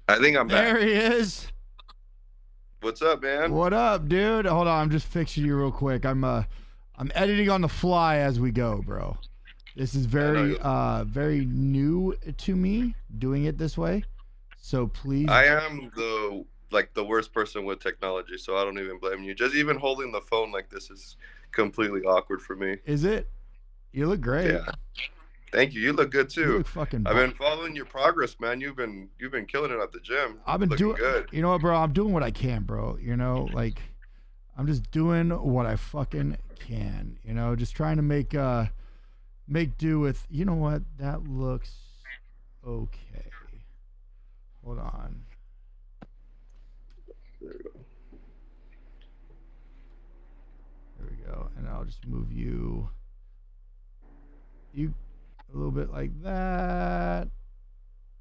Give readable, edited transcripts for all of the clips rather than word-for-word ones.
I think I'm There back. he is. What's up, man? What up, dude? Hold on, I'm just fixing you real quick. I'm editing on the fly as we go, bro. This is I know very you. very new to me doing it this way. So please, I am the worst person with technology, so I don't even blame you. Just even holding the phone like this is completely awkward for me. is it? You look great. Yeah. Thank you. You look good You too. look fucking I've been following your progress, man. You've been killing it at the gym. I've been Looking doing good. you know what, bro? I'm doing what I can, bro. Like I'm just doing what I fucking can. Just trying to make do with. You know what? That looks okay. Hold on. There we go. And I'll just move you a little bit like that.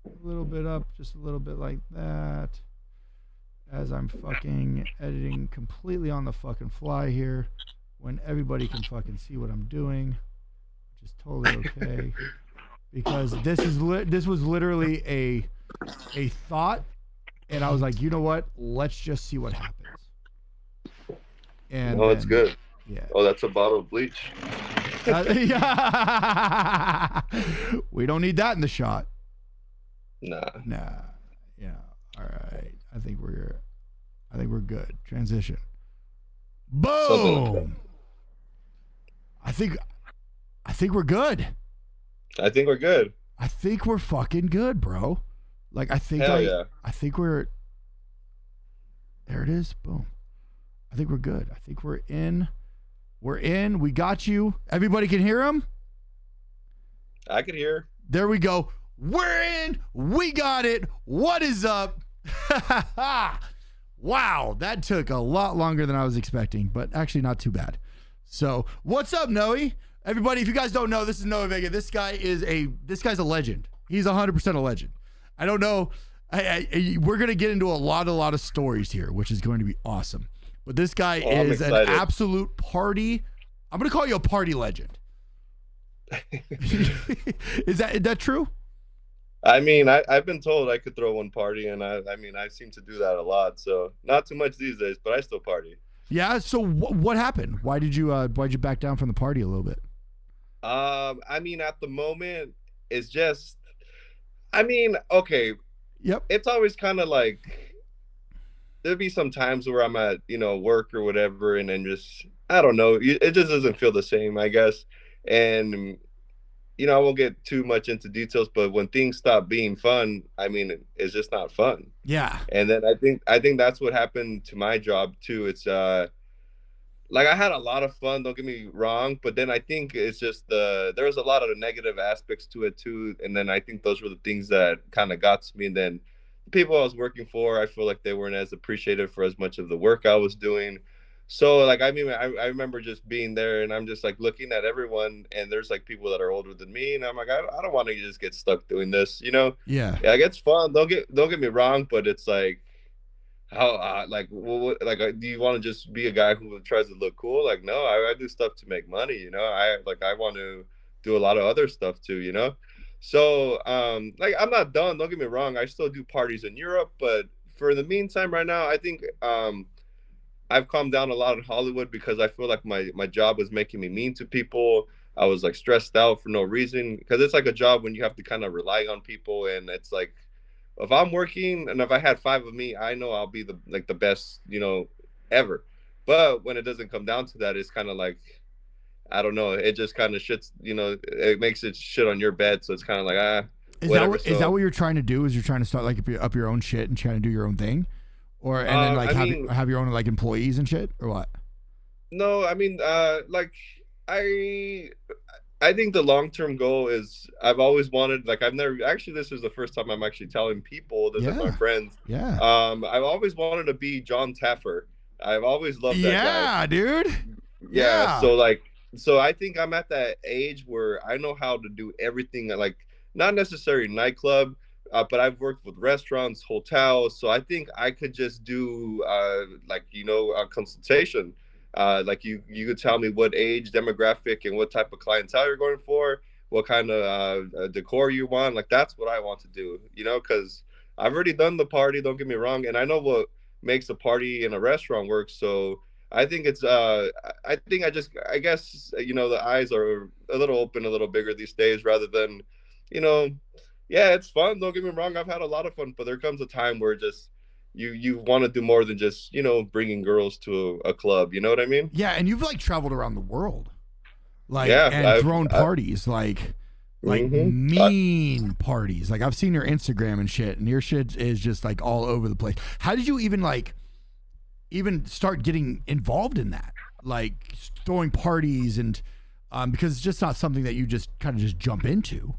A little bit up, just a little bit like that. As I'm fucking editing completely on the fucking fly here when everybody can fucking see what I'm doing, which is totally okay. Because this was literally a thought, and I was like, you know what? Let's just see what happens. And No, it's then, good. yeah, Oh, that's a bottle of bleach. yeah. We don't need that in the shot. Nah, Nah. Yeah. All right. I think we're good. Transition. something like that. Boom. I think I think we're good. I think we're good. I think we're fucking good, bro. Like Hell yeah. I think we're there it is. Boom. I think we're good. I think we're in. We're in. We got you. Everybody can hear him? I could hear. There we go. We're in. We got it. What is up? Wow, that took a lot longer than I was expecting, but actually not too bad. So, what's up, Noe? Everybody, if you guys don't know, this is Noe Vega. This guy's a legend. He's 100% a legend. I don't know. We're gonna get into a lot of stories here, which is going to be awesome. But this guy Oh, I'm is an excited. absolute party. I'm gonna call you a party legend. Is that true? I mean, I've been told I could throw one party, and I mean, I seem to do that a lot. So not too much these days, but I still party. Yeah. So what happened? Why'd you back down from the party a little bit? I mean, at the moment, it's just, I mean, okay, Yep. it's always kind of like there'll be some times where I'm at, work or whatever, and then just I don't know, it just doesn't feel the same, I guess. And I won't get too much into details, but when things stop being fun, I mean, it's just not fun. Yeah. And then I think that's what happened to my job too. It's like I had a lot of fun, don't get me wrong, but then I think it's just there was a lot of negative aspects to it too. And then I think those were the things that kind of got to me. And then the people I was working for, I feel like they weren't as appreciative for as much of the work I was doing. So like I mean I remember just being there and I'm just like looking at everyone and there's like people that are older than me and I'm like I don't want to just get stuck doing this, you know? Yeah. Yeah, like, it's fun. Don't get me wrong, but it's like how like like do you want to just be a guy who tries to look cool? Like no, I do stuff to make money. I want to do a lot of other stuff too. So like I'm not done. Don't get me wrong. I still do parties in Europe, but for the meantime, right now, I think I've calmed down a lot in Hollywood because I feel like my job was making me mean to people. I was like stressed out for no reason because it's like a job when you have to kind of rely on people, and it's like if I'm working and if I had five of me, I know I'll be the best, ever. But when it doesn't come down to that, it's kind of like I don't know. It just kind of shits, it makes it shit on your bed. So it's kind of like Is that whatever. what is that So what you're trying to do? Is you're trying to start like up your own shit and trying to do your own thing, or and then like I mean, have your own like employees and shit, or what? no, I mean, like I I think the long term goal is I've always wanted, like I've never actually, this is the first time I'm actually telling people this, like my Yeah. friends. Yeah. I've always wanted to be John Taffer. I've always loved that guy. Yeah, dude. Yeah, Yeah. so I think I'm at that age where I know how to do everything, like not necessarily nightclub, but I've worked with restaurants, hotels, so I think I could just do like a consultation. Like you could tell me what age demographic and what type of clientele you're going for, what kind of decor you want. Like that's what I want to do, because I've already done the party. Don't get me wrong, and I know what makes a party in a restaurant work. So I think it's I think I guess the eyes are a little open, a little bigger these days, rather than you know, yeah, it's fun. Don't get me wrong. I've had a lot of fun, but there comes a time where just you want to do more than just bringing girls to a club. You know what I mean? Yeah, and you've like traveled around the world, like, Yeah, and thrown parties, like hmm mean parties. Like I've seen your Instagram and shit, and your shit is just like all over the place. How did you even start getting involved in that? Like throwing parties and because it's just not something that you just kind of just jump into.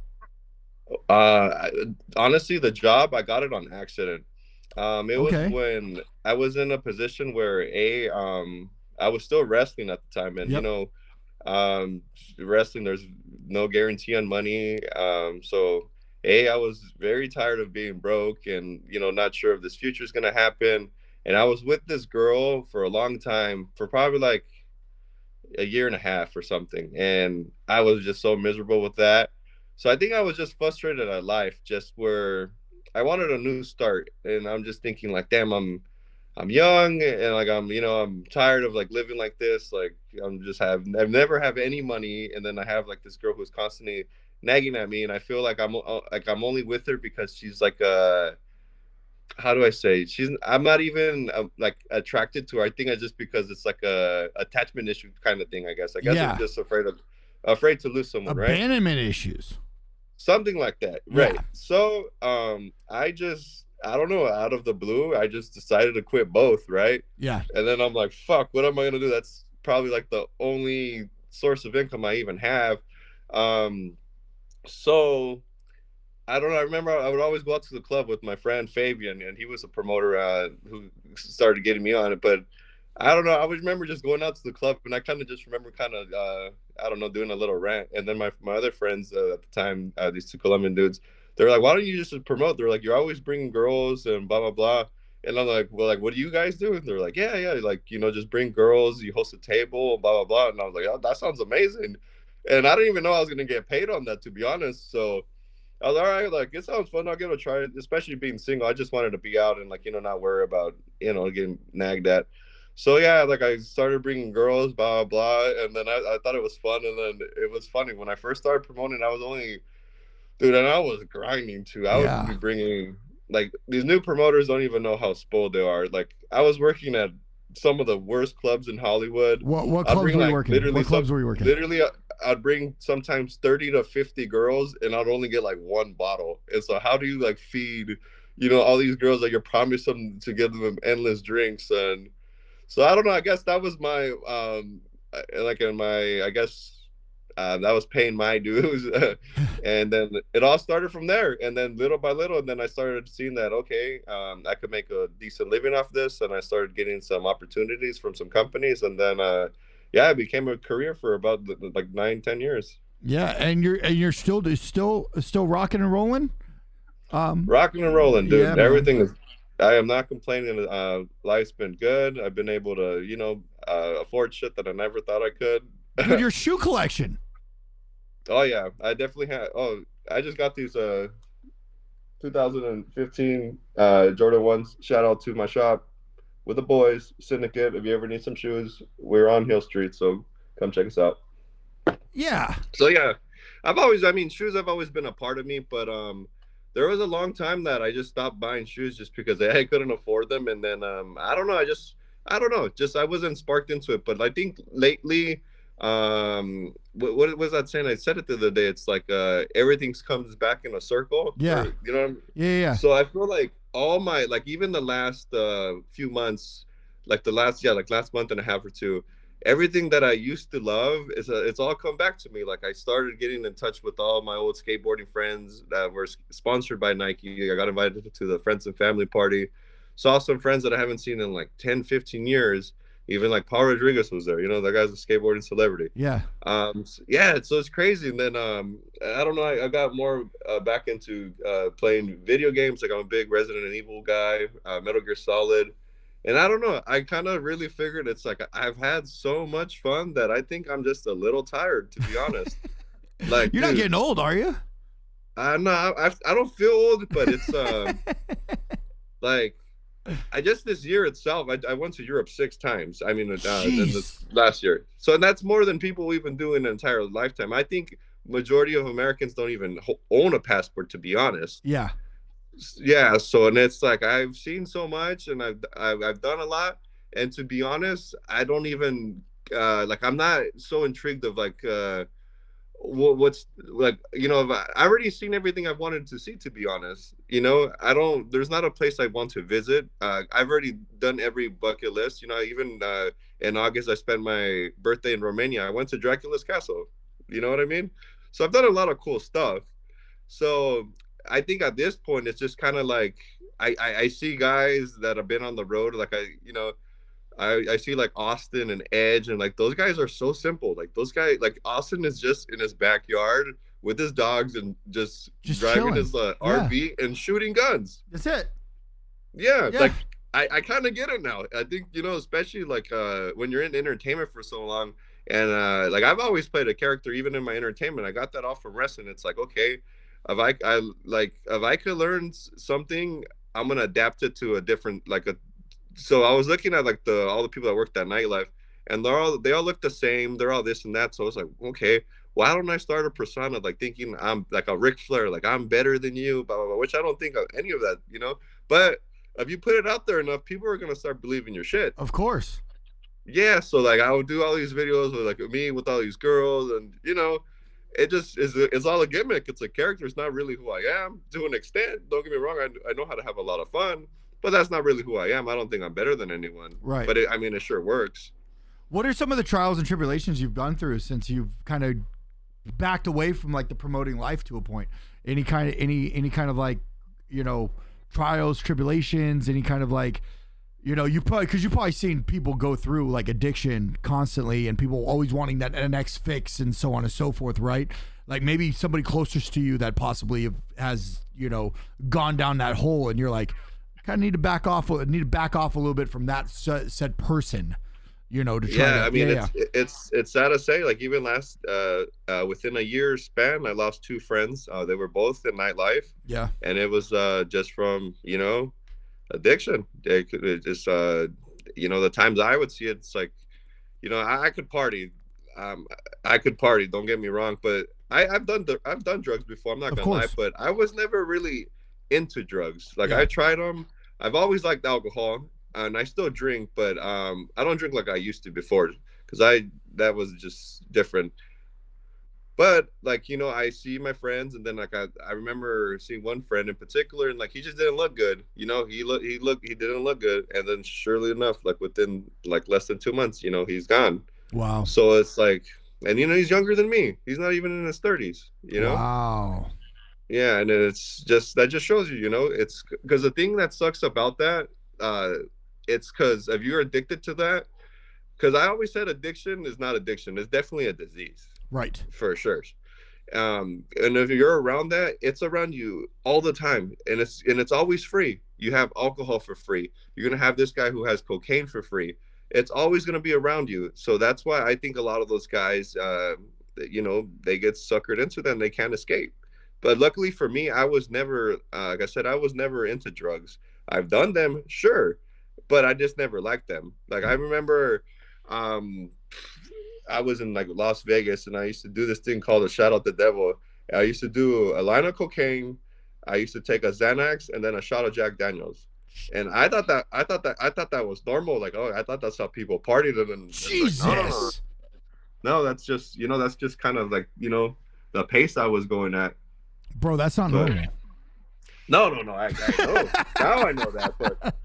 honestly, the job I got it on accident. It was Okay. when I was in a position where I was still wrestling at the time, and Yep. um, wrestling there's no guarantee on money. So I was very tired of being broke, and not sure if this future is gonna happen. And I was with this girl for a long time, for probably like a year and a half or something, and I was just so miserable with that. So I think I was just frustrated at life, just where I wanted a new start, and I'm just thinking like, damn, I'm young, and like I'm tired of like living like this. Like I've never have any money, and then I have like this girl who's constantly nagging at me, and I feel like I'm only with her because she's like how do I say? I'm not even like attracted to her. I think it's just because it's like a attachment issue kind of thing. I guess I'm Yeah. just afraid to lose someone, right? Abandonment issues. Something like that, Yeah. right? So I don't know, out of the blue, I just decided to quit both, right? Yeah. And then I'm like, fuck, what am I gonna do? That's probably like the only source of income I even have. Um, so I don't know. I remember I would always go out to the club with my friend Fabian, and he was a promoter who started getting me on it. But I don't know. I would remember just going out to the club, and I kind of just remember I don't know, doing a little rant. And then my other friends at the time, these two Colombian dudes, they're like, "Why don't you just promote?" They're like, "You're always bringing girls and blah blah blah." And I'm like, "Well, like, what do you guys do?" And they're like, "Yeah, yeah, like just bring girls. You host a table, blah blah blah." And I was like, "Oh, that sounds amazing." And I didn't even know I was gonna get paid on that, to be honest. So I was all right. Like it sounds fun. I'll give it a try. Especially being single, I just wanted to be out and like not worry about getting nagged at. So yeah, like I started bringing girls, blah blah, blah, and then I thought it was fun. And then it was funny when I first started promoting. I was only dude, and I was grinding too. I would Yeah. be bringing like these new promoters don't even know how spoiled they are. Like I was working at some of the worst clubs in Hollywood. What I'd clubs bring were you like working? What clubs were you working? literally I'd bring sometimes 30 to 50 girls, and I'd only get like one bottle. And so how do you like feed all these girls that you're promised them to give them endless drinks? And so I don't know. I guess that was my like in my I guess that was paying my dues, and then it all started from there. And then little by little, and then I started seeing that okay, I could make a decent living off this, and I started getting some opportunities from some companies, and then yeah, it became a career for about like 9, 10 years. Yeah, and you're still rocking and rolling. Rocking and rolling, Yeah, dude. man. Everything is. I am not complaining. Life's been good. I've been able to, afford shit that I never thought I Dude, could. your shoe collection. Oh yeah, I definitely had. Oh, I just got these 2015 Jordan ones. Shout out to my shop with the boys syndicate. If you ever need some shoes, we're on Hill Street, so come check us out. Yeah. So yeah, I mean, shoes have always been a part of me, but there was a long time that I just stopped buying shoes just because I couldn't afford them, and then I don't know, just I wasn't sparked into it. But I think lately, what was that saying? I said it the other day. It's like everything comes back in a circle, Yeah. or Yeah. so I feel like all my like even the last few months, like the last like last month and a half or two, everything that I used to love it's all come back to me. Like I started getting in touch with all my old skateboarding friends that were sponsored by Nike. I got invited to the friends and family party. Saw some friends that I haven't seen in like 10, 15 years. Even like Paul Rodriguez was there. That guy's a skateboarding celebrity. Yeah. Yeah, so it's crazy. And then I don't know, I got more back into playing video games. Like I'm a big Resident Evil guy, Metal Gear Solid. And I don't know, I kind of really figured it's like I've had so much fun that I think I'm just a little tired, to be honest. Like, You're not dude, getting old, are you? No, I don't feel old, but it's like I just this year itself, I went to Europe 6 times. I mean, in this Jeez. last year, so that's more than people even do in an entire lifetime. I think majority of Americans don't even own a passport, to be honest. Yeah. Yeah, so and it's like I've seen so much, and I've done a lot, and to be honest, I don't even like I'm not so intrigued of like what's like I already seen everything I wanted to see, to be honest. I don't there's not a place I want to visit. I've already done every bucket list. Even in August I spent my birthday in Romania. I went to Dracula's castle. You know what I mean? So I've done a lot of cool stuff. So I think at this point it's just kind of like I see guys that have been on the road, like I see like Austin and Edge, and like those guys are so simple. Like those guys, like Austin is just in his backyard with his dogs and just Just driving chilling. his Yeah. RV and shooting guns. That's it. Yeah, Yeah. like I kind of get it now. I think especially like when you're in entertainment for so long, and like I've always played a character even in my entertainment. I got that off from wrestling. It's like okay, if I could learn something, I'm gonna adapt it to a different like a so I was looking at like all the people that worked at nightlife, and they all look the same. They're all this and that. So I was like, okay, why don't I start a persona like thinking I'm like a Ric Flair, like I'm better than you, blah blah blah. Which I don't think of any of that. But if you put it out there enough, people are gonna start believing your shit. Of course. Yeah, so like I would do all these videos with like me with all these girls, and it just is. It's all a gimmick. It's a character. It's not really who I am to an extent. Don't get me wrong. I know how to have a lot of fun, but that's not really who I am. I don't think I'm better than anyone. Right. But I mean, it sure works. What are some of the trials and tribulations you've gone through since you've kind of backed away from like the promoting life to a point? Any kind of like, you know, trials, tribulations, any kind of like, you probably because you've probably seen people go through like addiction constantly and people always wanting that next fix and so on and so forth, right? Like maybe somebody closest to you that possibly has, gone down that hole and you're like, kind of need to back off, a little bit from that said person, to try Yeah, to, I mean, yeah. it's sad to say. Like even last within a year span, I lost two friends. They were both in nightlife, Yeah. and it was just from addiction. It just the times I would see it, it's like I could party. Um, I could party. Don't get me wrong, but I've done drugs before. I'm not Of gonna lie, course. but I was never really into drugs. Like Yeah. I tried them. I've always liked alcohol, and I still drink, but I don't drink like I used to before because I that was just different. But like I see my friends, and then like I remember seeing one friend in particular, and like he just didn't look good. He didn't look good, and then surely enough, like within like less than 2 months, he's gone. Wow. So it's like, and he's younger than me. He's not even in his 30s. Wow. Yeah, and it's just that just shows you, it's because the thing that sucks about that, uh, it's because if you're addicted to that, because I always said addiction is not addiction. It's definitely a disease Right. for sure. And if you're around that, it's around you all the time, and it's always free. You have alcohol for free. You're gonna have this guy who has cocaine for free. It's always gonna be around you. So that's why I think a lot of those guys, they get suckered into them. They can't escape. But luckily for me, I was never, like I said, I was never into drugs. I've done them, sure, but I just never liked them. Like I remember, um, I was in like Las Vegas, and I used to do this thing called a shout out the devil. I used to do a line of cocaine. I used to take a Xanax and then a shot of Jack Daniels. And I thought that was normal. Like, oh, I thought that's how people partied. And then it's like, no, no, no, Jesus. no. That's just kind of like the pace I was going at. Bro, that's not But normal. no, no, no. I know now. I know that, but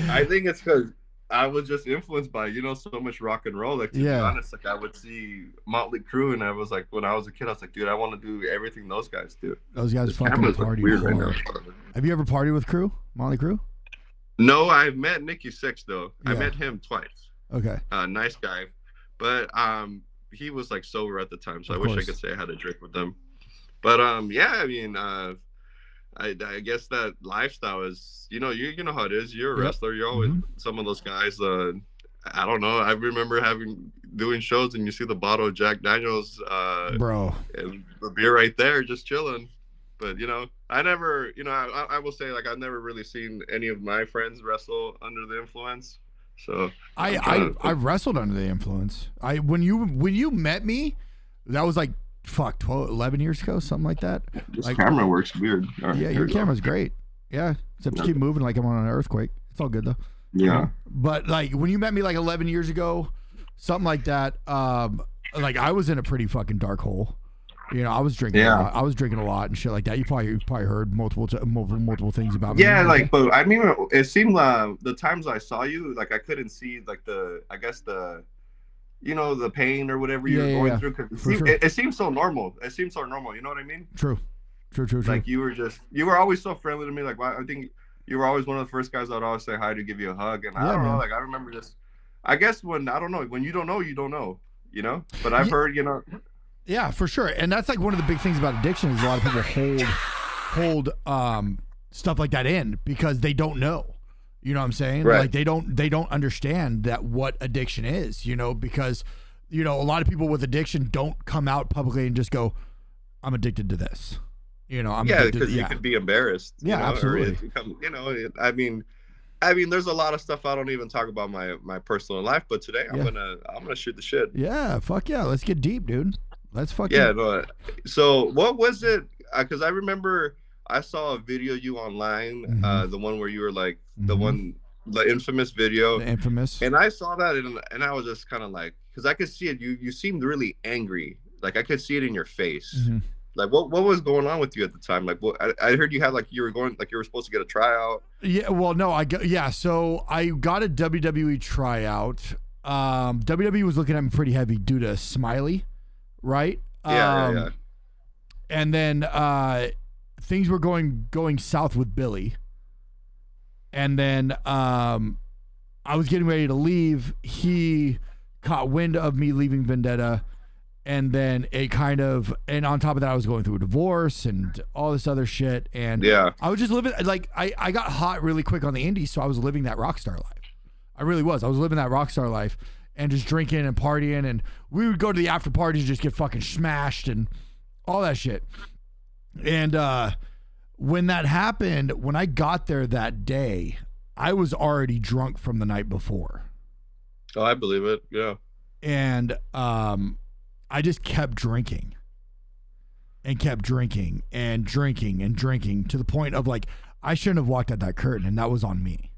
I think it's because I was just influenced by so much rock and roll. Like to be Yeah. honest, like I would see Motley Crue, and I was like, when I was a kid, I was like, dude, I want to do everything those guys do. Those guys This fucking camera's look party weird right now. hard. Have you ever partied with Crew? Molly Crew? No, I've met Nikki Six though. I Yeah. met him twice. Okay. Nice guy, but he was like sober at the time, so Of I wish I course. could say I had a drink with them. But yeah, I mean, I guess that lifestyle is you know how it is. You're a Yep. wrestler. You're always Mhm. some of those guys. I don't know. I remember doing shows, and you see the bottle of Jack Daniels Bro. and the beer right there, just chilling. But I never, I will say like I've never really seen any of my friends wrestle under the influence. So I'm trying to. I wrestled under the influence. When you met me, that was like fuck 12, 11 years ago, something like that. This Like, camera works weird. All right, yeah, here your we go. camera's great. Yeah, except you keep moving like I'm on an earthquake. It's all good though. Yeah. But like when you met me like 11 years ago, something like that. Like I was in a pretty fucking dark hole. I was drinking a lot. I was drinking a lot and shit like that. You probably heard multiple things about me. Yeah, like, but I mean, it seemed the times I saw you, like, I couldn't see like I guess the pain or whatever you were going through, because it seemed so normal. It seemed so normal. You know what I mean? True. Like you were always so friendly to me. Like, I think you were always one of the first guys I'd always say hi to, give you a hug, and I don't know. Like, I remember just, I guess when I don't know, when you don't know, you don't know. But I've heard. Yeah, for sure. And that's like one of the big things about addiction is a lot of people hold stuff like that in because they don't know. You know what I'm saying? Right. Like they don't understand that what addiction is, because a lot of people with addiction don't come out publicly and just go, I'm addicted to this. I'm addicted, because you could be embarrassed. Yeah, absolutely. I mean, there's a lot of stuff I don't even talk about my personal life, but today I'm gonna shoot the shit. Yeah, fuck yeah, let's get deep, dude. Let's fucking no. So what was it? Because I remember I saw a video you online, the one where you were like the infamous video, and I saw that and I was just kind of like, because I could see it. You seemed really angry. Like I could see it in your face. Like what was going on with you at the time? Like I heard you had like you were supposed to get a tryout. Yeah, well, no, so I got a WWE tryout. WWE was looking at me pretty heavy due to Smiley, right? Yeah. And then things were going south with Billy. And then I was getting ready to leave. He caught wind of me leaving Vendetta. And then and on top of that, I was going through a divorce and all this other shit. And I was just living, like, I got hot really quick on the indies, so I was living that rock star life. I really was. I was living that rock star life and just drinking and partying. And we would go to the after parties and just get fucking smashed and all that shit. And when that happened, when I got there that day, I was already drunk from the night before. Oh, I believe it. Yeah. And I just kept drinking and kept drinking and drinking and drinking to the point of like, I shouldn't have walked out that curtain, and that was on me.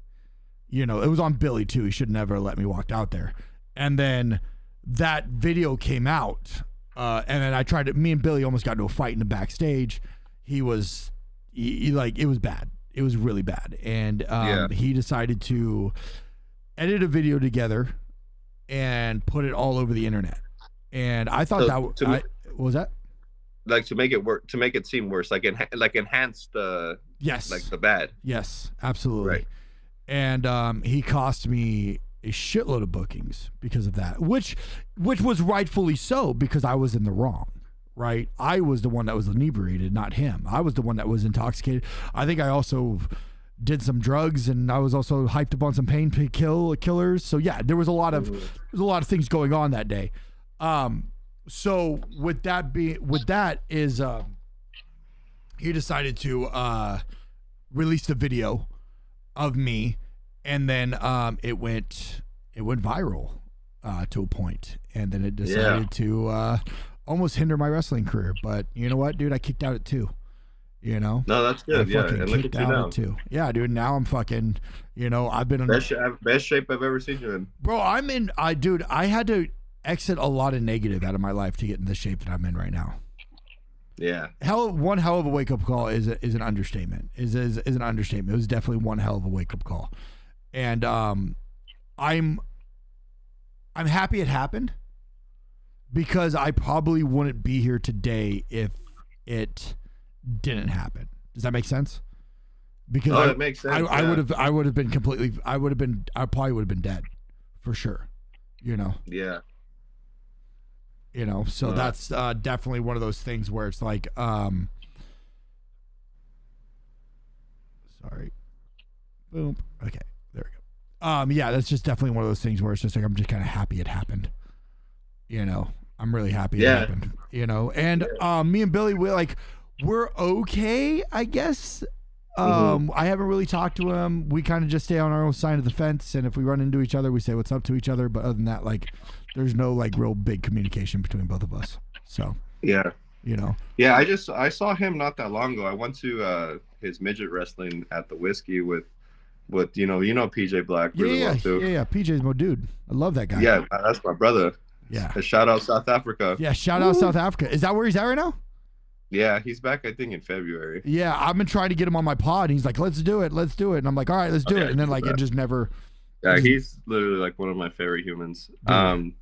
It was on Billy too. He should never let me walk out there. And then that video came out, and then me and Billy almost got into a fight in the backstage. It was bad. It was really bad. And he decided to edit a video together and put it all over the internet. And I thought what was that? Like to make it work, to make it seem worse, like enhance the like the bad. Yes, absolutely. Right. And he cost me a shitload of bookings because of that, which was rightfully so because I was in the wrong. Right, I was the one that was inebriated, not him. I was the one that was intoxicated. I think I also did some drugs, and I was also hyped up on some painkillers. So yeah, there was a lot of things going on that day. So with that is he decided to release the video of me, and then it went viral to a point, and then it decided to almost hinder my wrestling career. But you know what, dude, I kicked out at 2. No, that's good. Yeah, and look at you now. Yeah, dude, now I'm fucking, I've been in best shape I've ever seen you in. Bro, I had to exit a lot of negative out of my life to get in the shape that I'm in right now. Yeah. One hell of a wake up call is an understatement. Is an understatement. It was definitely one hell of a wake up call. And I'm happy it happened because I probably wouldn't be here today if it didn't happen. Does that make sense? Because it makes sense. I would have been I probably would have been dead for sure. Yeah. So that's definitely one of those things where it's like, sorry. Boom. Okay, there we go. Yeah, that's just definitely one of those things where it's just like I'm just kind of happy it happened. I'm really happy it happened. And me and Billy, We're okay, I guess. Mm-hmm. I haven't really talked to him. We kind of just stay on our own side of the fence, and if we run into each other, we say what's up to each other. But other than that, like, there's no like real big communication between both of us. So, Yeah. you know, Yeah, I saw him not that long ago. I went to his midget wrestling at the Whiskey with PJ Black yeah, really yeah, well too. yeah, yeah. PJ's my dude. I love that guy. Yeah, that's my brother. Yeah, A shout out South Africa. yeah. Shout out Woo! South Africa. Is that where he's at right now? Yeah, he's back I think in February. Yeah, I've been trying to get him on my pod. And he's like, "Let's do it, let's do it," and I'm like, "All right, let's Oh do yeah, it." And then he's like it back. just never, it Yeah, just, he's literally like one of my favorite humans. dude.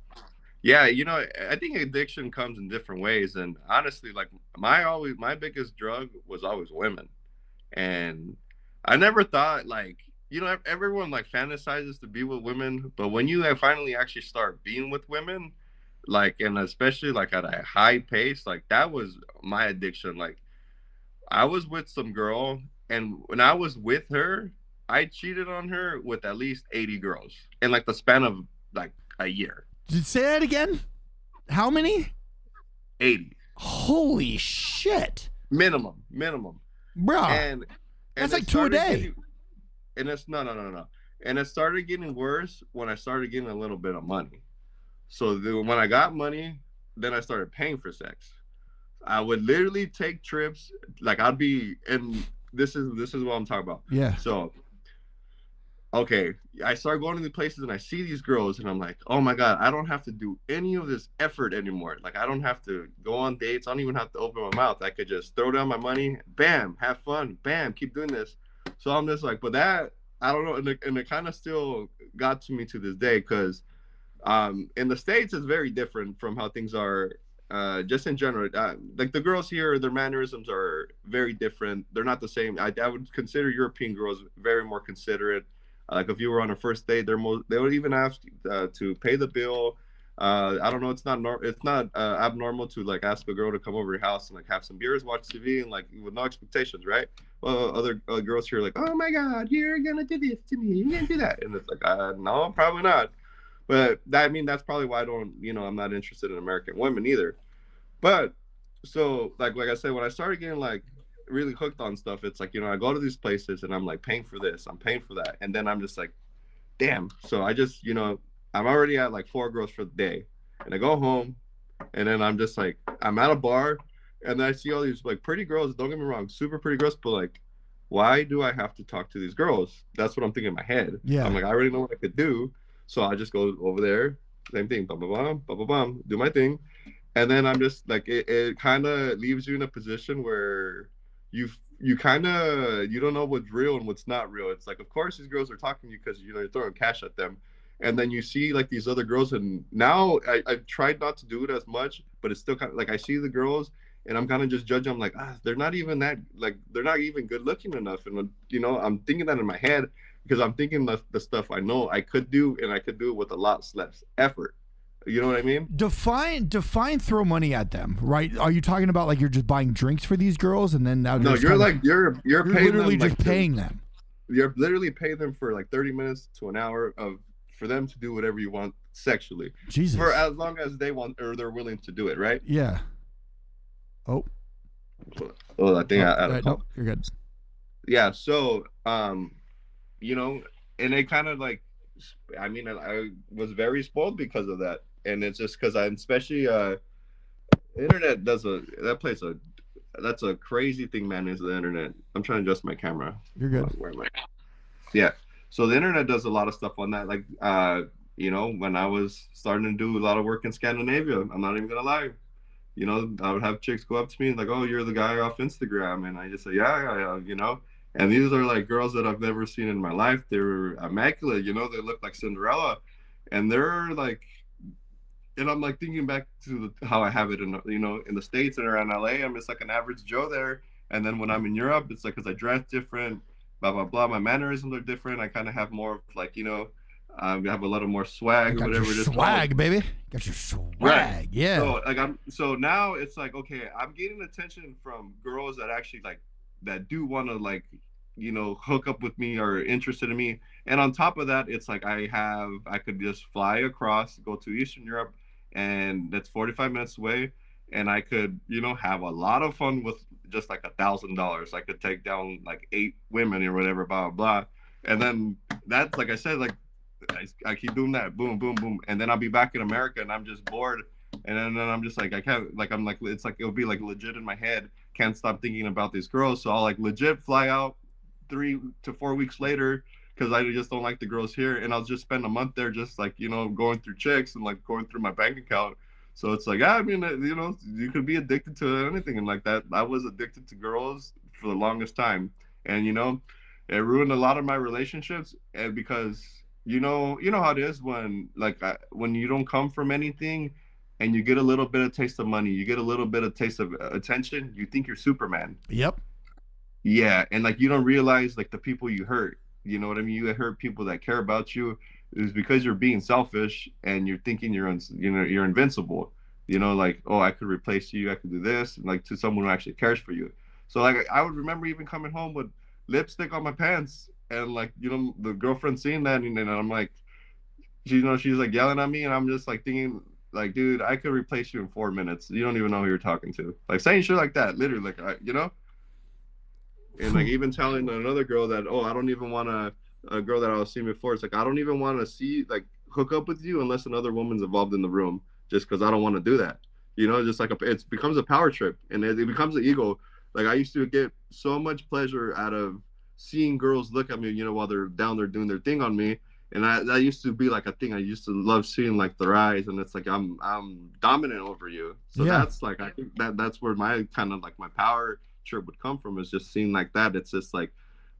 Yeah, I think addiction comes in different ways, and honestly, like my biggest drug was always women, and I never thought like everyone like fantasizes to be with women, but when you finally actually start being with women, like and especially like at a high pace, like that was my addiction. Like I was with some girl, and when I was with her, I cheated on her with at least 80 girls in like the span of like a year. Did you say that again? How many? 80 Holy shit, minimum. bruh. And That's it like two a started day. getting and it's no. And it started getting worse when I started getting a little bit of money. So when I got money, then I started paying for sex. I would literally take trips, like I'd be, and this is what I'm talking about. Yeah. So okay, I start going to the places and I see these girls and I'm like, oh my god, I don't have to do any of this effort anymore. Like I don't have to go on dates. I don't even have to open my mouth. I could just throw down my money, bam, have fun, bam, keep doing this. So I'm just like, but that I don't know, and it kind of still got to me to this day because in the States it's very different from how things are just in general. Like the girls here, their mannerisms are very different. They're not the same. I would consider European girls very more considerate. Like if you were on a first date, they would even ask to pay the bill. I don't know. It's not abnormal to like ask a girl to come over your house and like have some beers, watch TV, and like with no expectations, right? Well, other girls here are like, oh my god, you're gonna do this to me, you're gonna do that, and it's like, no, probably not. But I mean, that's probably why I'm not interested in American women either. But so like I said, when I started getting like really hooked on stuff, it's like I go to these places and I'm like paying for this, I'm paying for that, and then I'm just like, damn. So I just I'm already at like four girls for the day, and I go home, and then I'm just like I'm at a bar, and then I see all these like pretty girls. Don't get me wrong, super pretty girls, but like, why do I have to talk to these girls? That's what I'm thinking in my head. I'm Yeah. like, I already know what I could do, so I just go over there, same thing, bum bum bum, bum bum bum, do my thing, and then I'm just like it kind of leaves you in a position where you you kind of you don't know what's real and what's not real. It's like of course these girls are talking to you because you're throwing cash at them, and then you see like these other girls, and now I've tried not to do it as much, but it's still kind of like I see the girls and I'm kind of just judging. I'm like, they're not even that, like they're not even good looking enough, and I'm thinking that in my head because I'm thinking the stuff I know I could do, and I could do it with a lot less effort. You know what I mean? Define throw money at them, right? Are you talking about like you're just buying drinks for these girls and then now No, they're just you're kind of like you're you're paying literally them just like paying them. you're literally paying them for like 30 minutes to an hour of for them to do whatever you want sexually for Jesus. as long as they want or they're willing to do it, right? Yeah. Oh. Oh, I think Oh. I had a Right. Nope. call. You're good. Yeah, so you know, and it kind of like I mean I was very spoiled because of that. And it's just because I especially internet does a that plays a that's a crazy thing, man, is the internet. I'm trying to adjust my camera. You're Hold good. on, where am I? Yeah. So the internet does a lot of stuff on that. Like when I was starting to do a lot of work in Scandinavia, I'm not even gonna lie. I would have chicks go up to me and like, "Oh, you're the guy off Instagram," and I just say, "Yeah, yeah, yeah," And these are like girls that I've never seen in my life. They were immaculate, they look like Cinderella, and they're like, and I'm like thinking back to how I have it in the States and around LA. I'm just like an average Joe there, and then when I'm in Europe, it's like because I dress different, blah blah blah. My mannerisms are different. I kind of have more of like I have a little more I swag or got your whatever it is called. swag, baby. Got your Right. swag. Yeah. So now it's like okay, I'm getting attention from girls that actually like that do want to like hook up with me or interested in me. And on top of that, it's like I could just fly across, go to Eastern Europe, and that's 45 minutes away. and I could, have a lot of fun with just like $1,000. I could take down like 8 women or whatever, blah blah blah. And then that's like I said, like I keep doing that, boom, boom, boom, and then I'll be back in America and I'm just bored, and then I'm just like I can't, like I'm like it's like it'll be like legit in my head, can't stop thinking about these girls, so I'll like legit fly out 3 to 4 weeks later because I just don't like the girls here, and I'll just spend a month there, just like going through chicks and like going through my bank account. So it's like, yeah, I mean, you could be addicted to anything, and like that, I was addicted to girls for the longest time, and it ruined a lot of my relationships, and because you know how it is when like when you don't come from anything, and you get a little bit of taste of money, you get a little bit of taste of attention, you think you're Superman. Yep. Yeah, and like you don't realize like the people you hurt. You know what I mean? You hurt people that care about you is because you're being selfish and you're thinking you're invincible. Like, oh, I could replace you, I could do this, and like to someone who actually cares for you. So like I would remember even coming home with lipstick on my pants, and like the girlfriend seeing that, and then I'm like, she's like yelling at me, and I'm just like thinking, like, dude, I could replace you in 4 minutes. You don't even know who you're talking to. Like saying shit like that, literally, like and like even telling another girl that, oh, I don't even want to, a girl that I was seeing before, it's like I don't even want to see, like, hook up with you unless another woman's involved in the room, just because I don't want to do that. Just like it becomes a power trip, and it becomes an ego. Like I used to get so much pleasure out of seeing girls look at me, while they're down there doing their thing on me, and that used to be like a thing. I used to love seeing like their eyes, and it's like I'm dominant over you. So Yeah. that's like I think that's where my kind of like my power trip would come from, is just seeing like that. It's just like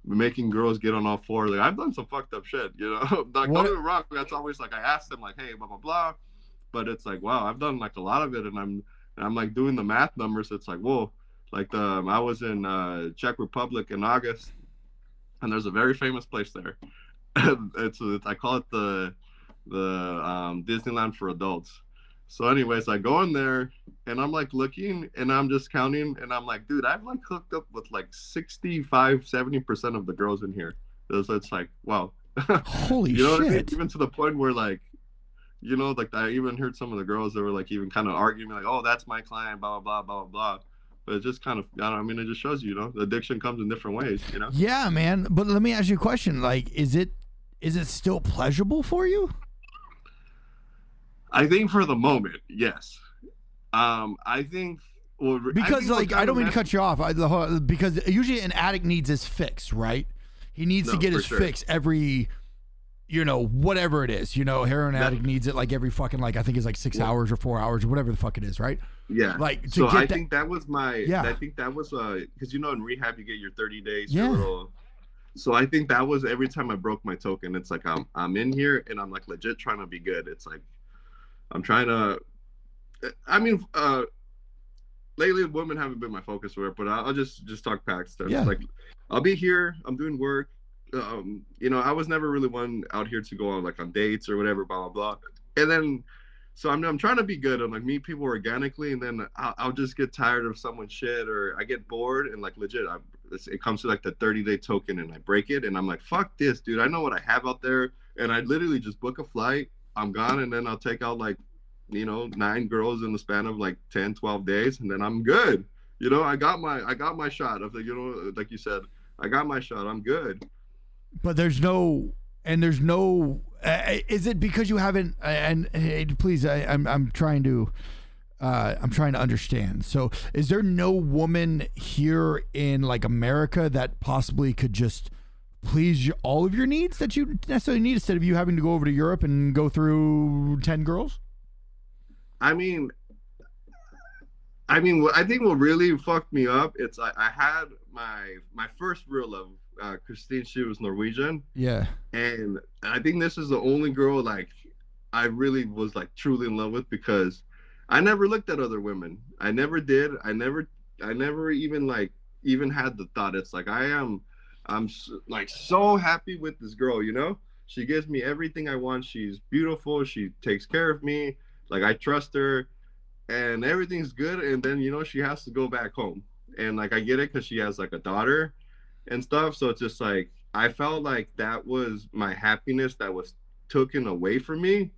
making girls get on all fours. Like I've done some fucked up shit. Like don't get What? me wrong. That's always like I ask them like, hey, blah blah blah. But it's like wow, I've done like a lot of it, and I'm like doing the math numbers. It's like whoa. Like I was in Czech Republic in August, and there's a very famous place there. It's I call it the Disneyland for adults. So, anyways, I go in there and I'm like looking and I'm just counting and I'm like, dude, I've like hooked up with like 65-70% of the girls in here. So it's like, wow. Holy You know what I mean? shit. Even to the point where like, like I even heard some of the girls that were like even kind of arguing like, oh, that's my client, blah blah blah blah blah. But it just kind of, I don't know, I mean, it just shows the addiction comes in different ways. Yeah, man. But let me ask you a question. Like, is it still pleasurable for you? I think for the moment, yes. I think. Well, I Because think what like I kind don't of mean to messed. cut you off. Because usually an addict needs his fix, right? He needs to No, get for his sure. fix every, whatever it is. Heroin That. addict needs it like every fucking like I think it's like six Well, hours or 4 hours or whatever the fuck it is, right? yeah. Like to So I get that. think that was my. I Yeah, think that was because in rehab you get your 30 days, your yeah. little. So I think that was every time I broke my token. It's like I'm in here and I'm like legit trying to be good. It's like I'm trying to. I mean, lately women haven't been my focus for it, but I'll just talk packs stuff. Yeah. Like I'll be here, I'm doing work. I was never really one out here to go on like on dates or whatever, blah blah blah. And then so I'm trying to be good and like meet people organically, and then I'll just get tired of someone's shit or I get bored and like legit, it comes to like the 30-day token and I break it and I'm like fuck this, dude. I know what I have out there, and I literally just book a flight. I'm gone, and then I'll take out like 9 girls in the span of like 10, 12 days, and then I'm good. I got my shot of the, like you said, I got my shot. I'm good. But there's no. Is it because you haven't? And please, I'm trying to understand. So, is there no woman here in like America that possibly could just please all of your needs that you necessarily need instead of you having to go over to Europe and go through 10 girls? I mean, I think what really fucked me up, it's I had my first real love, Christine. She was Norwegian, Yeah. and I think this is the only girl like I really was like truly in love with, because I never looked at other women. I never did. I never even like even had the thought. It's like like so happy with this girl. She gives me everything I want. She's beautiful. She takes care of me. Like I trust her, and everything's good. And then she has to go back home, and like I get it because she has like a daughter and stuff. So it's just like I felt like that was my happiness that was taken away from me,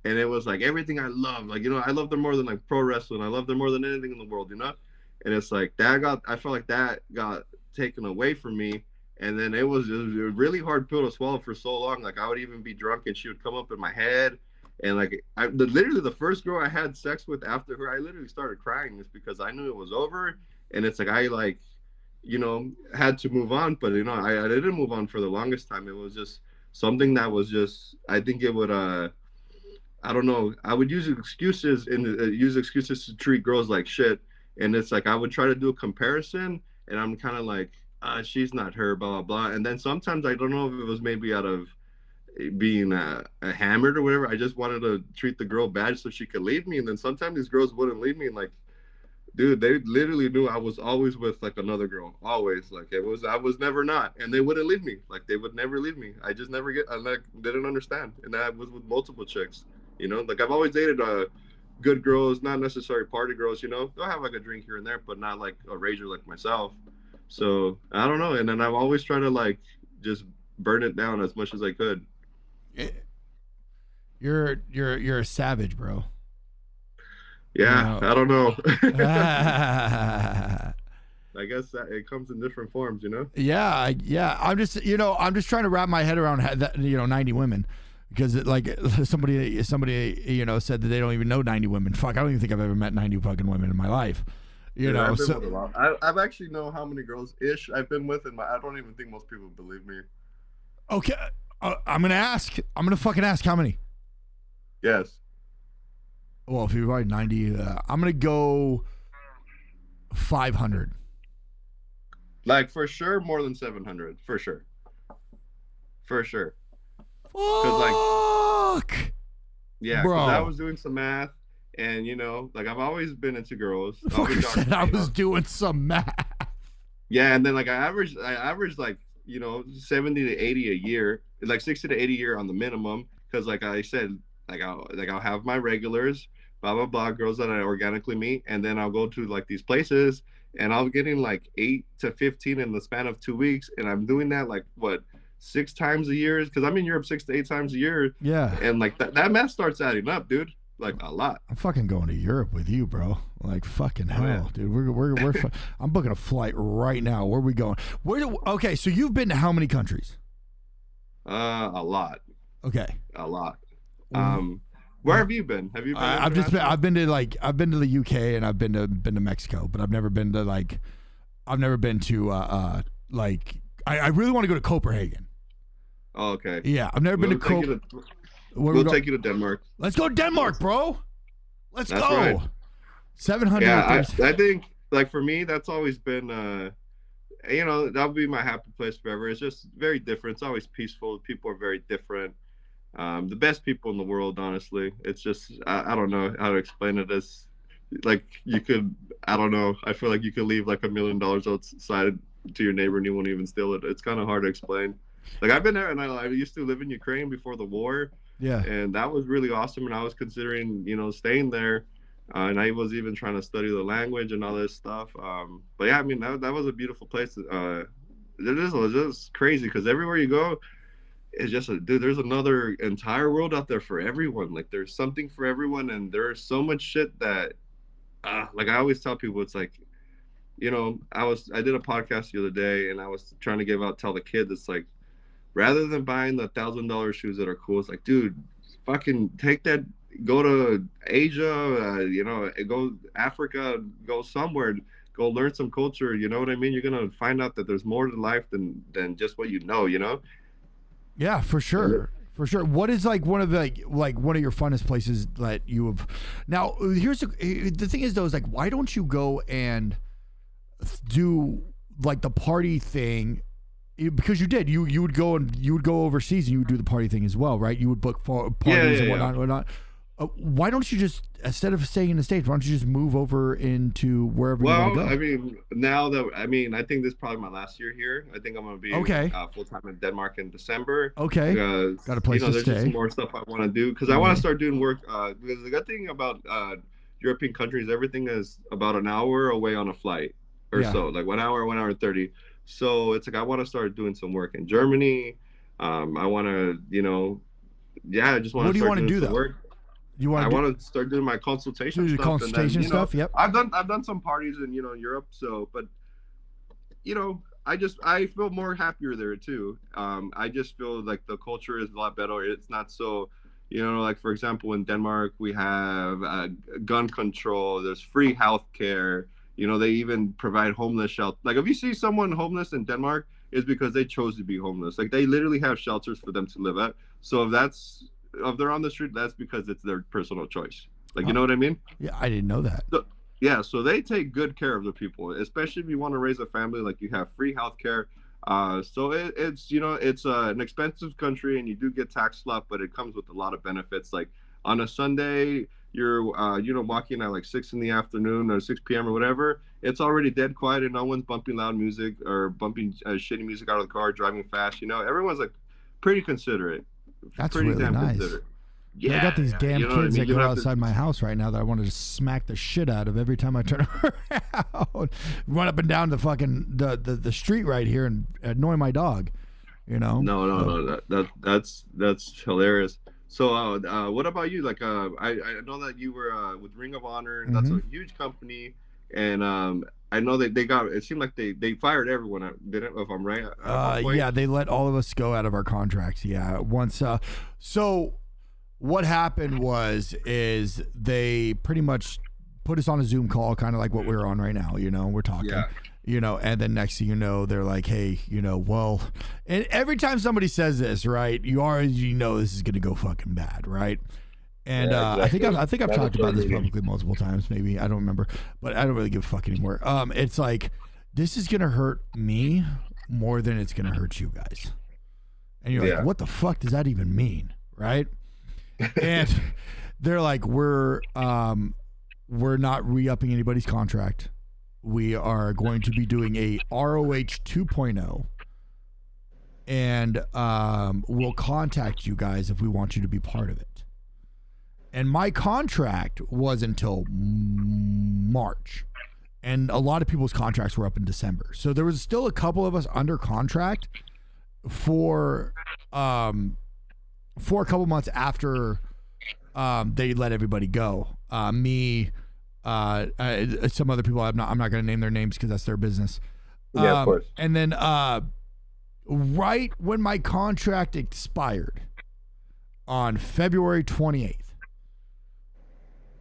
and it was like everything I love. Like, I love them more than like pro wrestling. I love them more than anything in the world. And it's like I felt like that got taken away from me. And then it was a really hard pill to swallow for so long. Like, I would even be drunk and she would come up in my head. And like, literally the first girl I had sex with after her, I literally started crying just because I knew it was over. And it's like, I like, had to move on. But, I didn't move on for the longest time. It was just something that was just, I think it would, I don't know. I would use excuses to treat girls like shit, and it's like I would try to do a comparison, and I'm kind of like, she's not her, blah blah blah. And then sometimes I don't know if it was maybe out of being hammered or whatever. I just wanted to treat the girl bad so she could leave me, and then sometimes these girls wouldn't leave me, and like, dude, they literally knew I was always with like another girl, always. Like, I was never not, and they wouldn't leave me. Like, they would never leave me. I just never I like didn't understand, and that was with multiple chicks. Like I've always dated good girls, not necessarily party girls. They'll have like a drink here and there, but not like a rager like myself. So I don't know, and then I've always tried to like just burn it down as much as I could. You're a savage, bro. You Yeah, know. I don't know. Yeah, I guess that it comes in different forms. yeah. I'm just trying to wrap my head around that. 90 women, because somebody said that they don't even know 90 women. Fuck, I don't even think I've ever met 90 fucking women in my life. Yeah, I've been So with a lot. I've actually know how many girls ish I've been with, and I don't even think most people believe me. okay, I'm gonna ask. I'm gonna fucking ask how many. Yes. Well, if you're right, 90, I'm gonna go 500. Like, for sure, more than 700. For sure. For sure. Because, like, Fuck, yeah, because I bro. was doing some math, and, like, I've always been into girls. The Always fucker are, said I was doing some math. Yeah, and then, like, I averaged like, 70 to 80 a year, like 60 to 80 a year on the minimum. Because, like I said, I'll have my regulars, blah blah blah, girls that I organically meet, and then I'll go to like these places, and I'm getting like 8 to 15 in the span of 2 weeks, and I'm doing that like what 6 times a year, because I'm in Europe 6 to 8 times a year, Yeah. and like that math starts adding up, dude, like a lot. I'm fucking going to Europe with you, bro. Like fucking Oh yeah. hell, dude. I'm booking a flight right now. Where are we going? Okay, so you've been to how many countries? A lot, Okay. a lot. Mm, Where have you been? Have you been I've just been. international? I've been to the UK, and I've been to Mexico, but I've never been to I've never been to I really want to go to Copenhagen. Oh, okay. Yeah, I've never been We'll to take you Copenhagen. to Where we we'll go? take you to Denmark. Let's go to Denmark, bro. Let's That's go. right. 700. Yeah, I think like for me that's always been that would be my happy place forever. It's just very different. It's always peaceful. People are very different. The best people in the world, honestly. It's just I don't know how to explain it. As like you could, I don't know. I feel like you could leave like $1 million outside to your neighbor and you won't even steal it. It's kind of hard to explain. Like I've been there, and I used to live in Ukraine before the war, Yeah. and that was really awesome. And I was considering, staying there, and I was even trying to study the language and all this stuff. But yeah, I mean that was a beautiful place. It is just crazy because everywhere you go, it's just dude. There's another entire world out there for everyone. Like there's something for everyone, and there's so much shit that, like I always tell people, it's like, I did a podcast the other day, and I was trying to tell the kids, it's like, rather than buying the $1,000 shoes that are cool, it's like, dude, fucking take that, go to Asia, go Africa, go somewhere, go learn some culture. You know what I mean? You're gonna find out that there's more to life than just what you know. Yeah, for sure. For sure. What is one of one of your funnest places that you have? Now, the thing is though, is like, why don't you go and do like the party thing? Because you would go overseas and you would do the party thing as well, right? You would book parties and whatnot. Why don't you just, instead of staying in the States, why don't you just move over into wherever you want to Well, go? I mean, I think this is probably my last year here. I think I'm gonna be Okay. full time in Denmark in December. Okay. Because Got a place to there's just stay. some more stuff I want to do. Because I want to start doing work. Because the good thing about European countries, everything is about an hour away on a flight or Yeah. so, like 1 hour, 1 hour 30. So it's like I want to start doing some work in Germany. I want to, I just want What to do you start want to doing do some though? work. You want I to want to start doing my consultation do the stuff, and then consultation stuff? Yep. I've done some parties in Europe, so but I feel more happier there too. I just feel like the culture is a lot better. It's not so, like for example, in Denmark we have gun control. There's free health care. They even provide homeless shelter. Like if you see someone homeless in Denmark, it's because they chose to be homeless. Like they literally have shelters for them to live at. So if they're on the street, that's because it's their personal choice. Like you Oh, know what I mean? yeah, I didn't know that. So, yeah, so they take good care of the people, especially if you want to raise a family. Like you have free healthcare. So it's an expensive country, and you do get taxed a lot, but it comes with a lot of benefits. Like on a Sunday, you're walking at like 6 in the afternoon or 6 p.m. or whatever. It's already dead quiet, and no one's bumping loud music or bumping shitty music out of the car, driving fast. Everyone's like pretty considerate, That's pretty really damn nice. considerate. I got Yeah, these yeah, damn you know what I kids mean. that You go don't have to. outside my house right now that I want to just smack the shit out of every time I turn around. Run up and down the fucking the street right here and annoy my dog. No, no, So, no. That's hilarious. So, what about you? Like, I know that you were with Ring of Honor. That's hmm a huge company, and I know that they got. It seemed like they fired everyone. Didn't if I'm right at one point. yeah, they let all of us go out of our contracts. Yeah, once. So what happened is they pretty much put us on a Zoom call, kind of like what we're on right now. We're talking. Yeah, And then next thing you know, they're like, hey, well, and every time somebody says this, right, you already know this is gonna go fucking bad, right? And yeah, I think exactly. I've talked Mandatory about this meeting. publicly multiple times, maybe I don't remember, but I don't really give a fuck anymore. It's like this is gonna hurt me more than it's gonna hurt you guys, and you're like, Yeah, what the fuck does that even mean, right? And they're like, we're not re-upping anybody's contract. We are going to be doing a ROH 2.0, and we'll contact you guys if we want you to be part of it. And my contract was until March, and a lot of people's contracts were up in December. So there was still a couple of us under contract for a couple months after they let everybody go. Me, some other people. I'm not going to name their names because that's their business. yeah, of course. And then right when my contract expired on February 28th,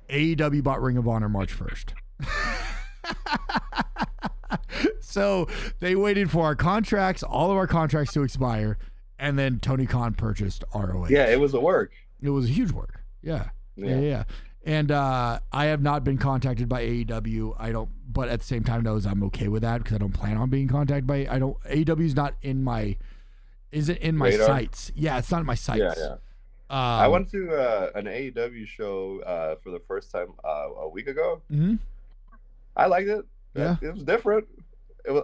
AEW bought Ring of Honor March 1st. So they waited for our contracts, all of our contracts to expire, and then Tony Khan purchased ROH. Yeah, it was a work. It was a huge work. Yeah. Yeah. And I have not been contacted by AEW. I don't, but at the same time, knows I'm okay with that because I don't plan on being contacted by. AEW is not in my, isn't in my Radar? sights. Yeah, it's not in my sights. Yeah, yeah. I went to an AEW show for the first time a week ago. Mhm. I liked it. Yeah. It was different.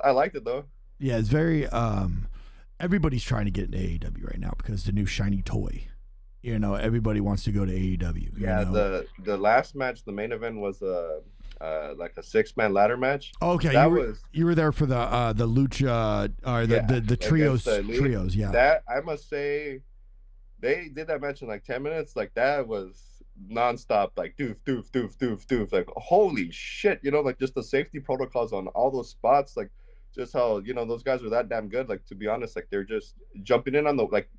I liked it though. Yeah, it's very. Everybody's trying to get into AEW right now because the new shiny toy. Everybody wants to go to AEW. Yeah, the last match, the main event was like a 6-man ladder match. Okay, That you were there for the lucha or the trios against the Elite. trios. Yeah, That I must say, they did that match in like 10 minutes. Like that was nonstop, like doof doof doof doof doof. Like holy shit, like just the safety protocols on all those spots, like just how those guys are that damn good. Like to be honest, like they're just jumping in on the like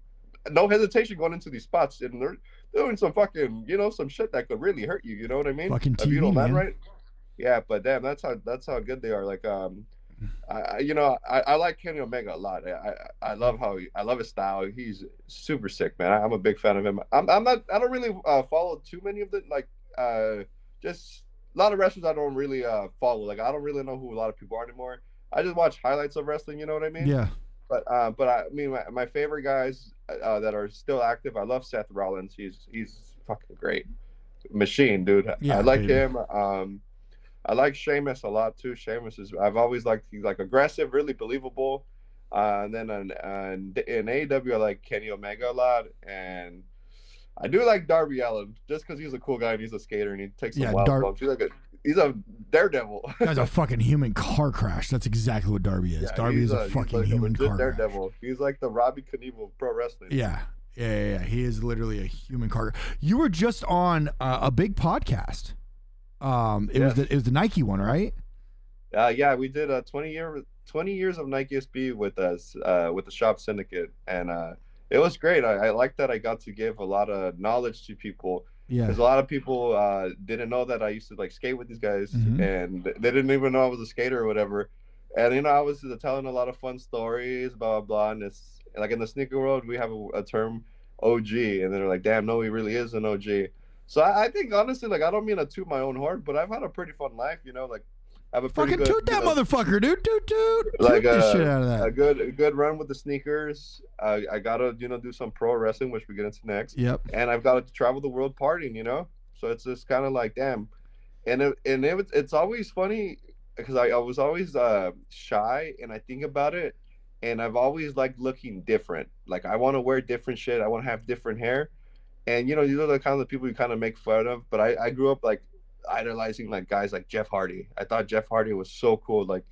no hesitation going into these spots, and they're doing some fucking some shit that could really hurt you. You know what I mean? fucking If you TV, don't land man. right. Yeah, but damn, that's how good they are. Like I like Kenny Omega a lot. I love I love his style. He's super sick, man. I'm a big fan of him. I'm not. I don't really follow too many of the like just a lot of wrestlers I don't really follow. Like I don't really know who a lot of people are anymore. I just watch highlights of wrestling. You know what I mean? Yeah, But I mean my favorite guys that are still active. I love Seth Rollins. He's fucking great, machine, dude. yeah, I like baby. him. I like Sheamus a lot too. Sheamus is I've always liked he's like aggressive, really believable. And then in AEW I like Kenny Omega a lot, and I do like Darby Allin just because he's a cool guy and he's a skater and he takes some Yeah, wild bumps. He's a daredevil. Guy's a fucking human car crash. That's exactly what Darby is. Yeah, Darby is a he's fucking like human legit car crash. daredevil. He's like the Robbie Knievel of pro wrestling. Yeah, Yeah. He is literally a human cargo. You were just on a big podcast. Yes. It was the Nike one, right? Yeah, we did a 20 years of Nike SB with us with the Shop Syndicate, and it was great. I like that I got to give a lot of knowledge to people Yeah. because a lot of people didn't know that I used to like skate with these guys, Mm-hmm. and they didn't even know I was a skater or whatever. And I was telling a lot of fun stories, blah blah blah. And it's like in the sneaker world, we have a term OG, and they're like, "Damn, no, he really is an OG." So I think honestly, like I don't mean to toot my own horn, but I've had a pretty fun life, like I have a pretty Fucking good, toot that motherfucker, dude. like Toot the shit out of that. a good run with the sneakers. I gotta do some pro wrestling, which we get into next, Yep. and I've got to travel the world partying. So it's just kind of like damn, it's always funny because I was always shy, and I think about it, and I've always liked looking different. Like I want to wear different shit. I want to have different hair, and these are the kind of people you kind of make fun of. But I grew up like idolizing like guys like Jeff Hardy. I thought Jeff Hardy was so cool. Like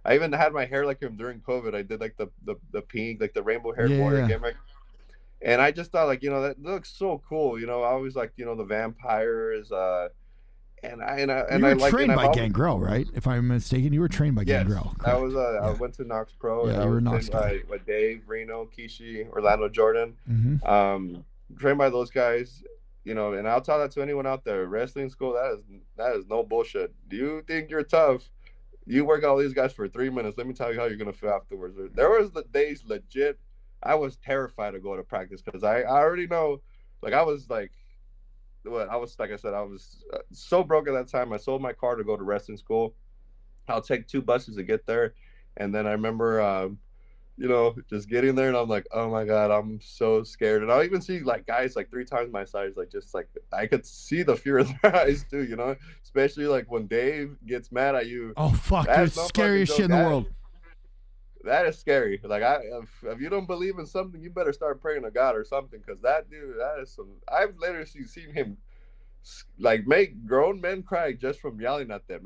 I even had my hair like him during COVID. I did like the pink, like the rainbow haired warrior Yeah. gimmick. And I just thought like, that looks so cool. I always like, the vampires, Well, you were and trained I've by always, Gangrel, right? If I'm mistaken, you were trained by yes, Gangrel, I correct? was I Yeah. went to Knox Pro, and Yeah, I you were a was Knox trained guy. by Dave, Reno, Kishi, Orlando Jordan. Mm-hmm. Trained by those guys, and I'll tell that to anyone out there. Wrestling school, that is no bullshit. Do you think you're tough? You work all these guys for 3 minutes. Let me tell you how you're gonna feel afterwards. There was the days legit. I was terrified to go to practice because I already know, like I was like, what I was like I said I was so broke at that time. I sold my car to go to wrestling school. I'll take 2 buses to get there, and then I remember just getting there, and I'm like, oh my god, I'm so scared. And I'll even see like guys like 3 times my size, like just like I could see the fear in their eyes too, especially like when Dave gets mad at you. Oh fuck, dude, That's no fucking scariest shit joke. in the world. That is scary. Like if you don't believe in something, you better start praying to God or something, because that dude, that is some. I've literally seen him like make grown men cry just from yelling at them.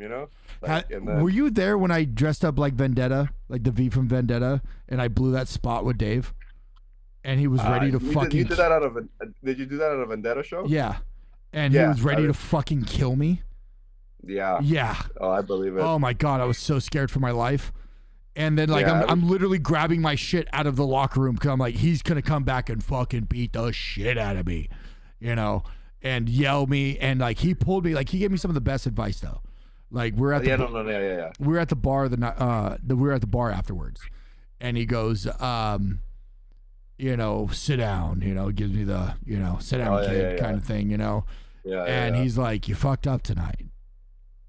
Like and Were then you there when I dressed up like Vendetta, like the V from Vendetta, and I blew that spot with Dave, and he was ready to you fucking did that out of a did you do that at a Vendetta show? yeah, and he Yeah, was ready to fucking kill me. yeah. Yeah. Oh, I believe it. Oh my god, I was so scared for my life. And then like Yeah, I'm literally grabbing my shit out of the locker room because I'm like, he's gonna come back and fucking beat the shit out of me, and yell me. And like he pulled me, like he gave me some of the best advice though. Like we're at the yeah. we were at the bar we were at the bar afterwards, and he goes, sit down, gives me the sit down, Oh, kid, yeah. kind of thing, and he's like, you fucked up tonight.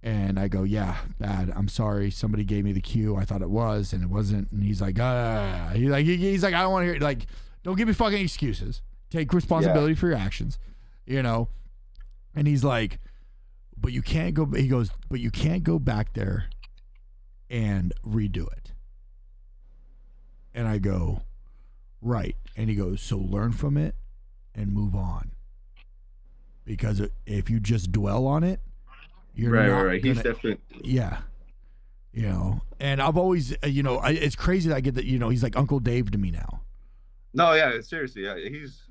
And I go, yeah, bad. I'm sorry. Somebody gave me the cue. I thought it was, and it wasn't. And he's like, he's like, I don't want to hear. Like, don't give me fucking excuses. Take responsibility for your actions, And he's like, but you can't go. He goes, but you can't go back there and redo it. And I go, right. And he goes, so learn from it and move on. Because if you just dwell on it, you're right. He's definitely yeah, and I've always it's crazy that I get that he's like Uncle Dave to me now. no, yeah, seriously, yeah. He's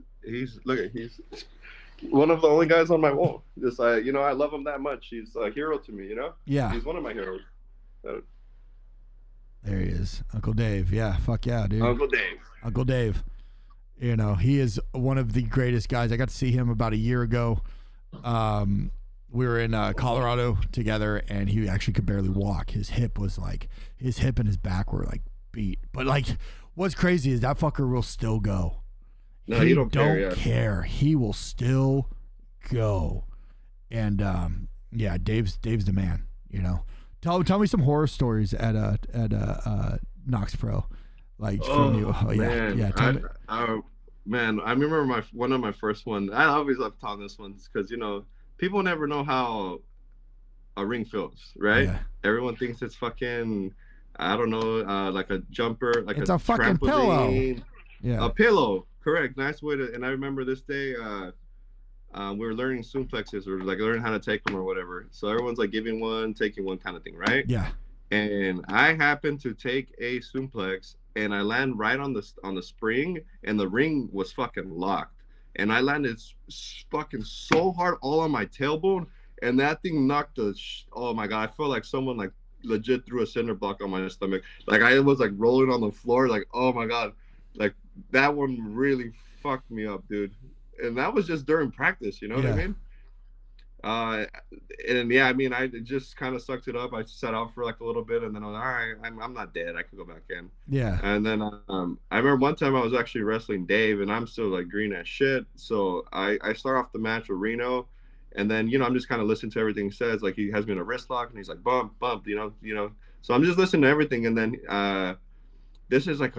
one of the only guys on my wall. Just I love him that much. He's a hero to me. Yeah, he's one of my heroes. There he is, Uncle Dave. Yeah, fuck yeah, dude. Uncle Dave. Uncle Dave. He is one of the greatest guys. I got to see him about a year ago. We were in Colorado together, and he actually could barely walk. His hip and his back were like beat. But like, what's crazy is that fucker will still go. No, he you don't care. He will still go. And yeah, Dave's the man. Tell me some horror stories at Knox Pro, like from you. Oh man. yeah. Man, I remember one of my first ones. I always love telling this ones because people never know how a ring feels, right? Yeah. Everyone thinks it's fucking, I don't know, like a jumper, like it's a fucking pillow. Yeah, a pillow. Correct. Nice way to. And I remember this day, we were learning suplexes or like learning how to take them or whatever. So everyone's like giving one, taking one kind of thing, right? Yeah. And I happened to take a suplex, and I land right on the spring, and the ring was fucking locked. and I landed fucking so hard all on my tailbone, and that thing knocked oh my god, I felt like someone like legit threw a cinder block on my stomach. Like I was like rolling on the floor, like oh my god, like that one really fucked me up, dude. And that was just during practice, you know what I Yeah. mean? Uh, and yeah, I mean, I just kind of sucked it up. I sat out for like a little bit, and then I was all right. I'm not dead. I could go back in. Yeah. And then I remember one time I was actually wrestling Dave, and I'm still like green as shit. So I start off the match with Reno, and then I'm just kind of listening to everything he says. Like he has me in a wrist lock, and he's like bump bump, So I'm just listening to everything, and then this is like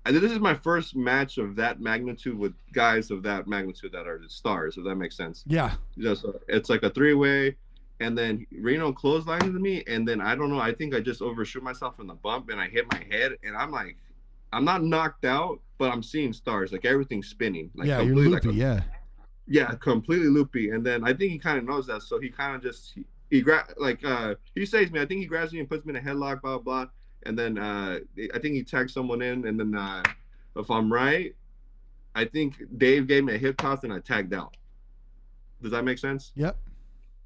this is my first match of that magnitude with guys of that magnitude that are stars, if that makes sense. Yeah. So it's like a three-way, and then Reno clotheslines me, and then I don't know. I think I just overshoot myself in the bump, and I hit my head, and I'm like, I'm not knocked out, but I'm seeing stars, like everything's spinning, like Yeah. You're completely, like loopy. Yeah. yeah, completely loopy. And then I think he kind of knows that, so he kind of just he grab like he saves me. I think he grabs me and puts me in a headlock, blah blah. And then I think he tags someone in, and then if I'm right, I think Dave gave me a hip toss and I tagged out. Does that make sense? Yep.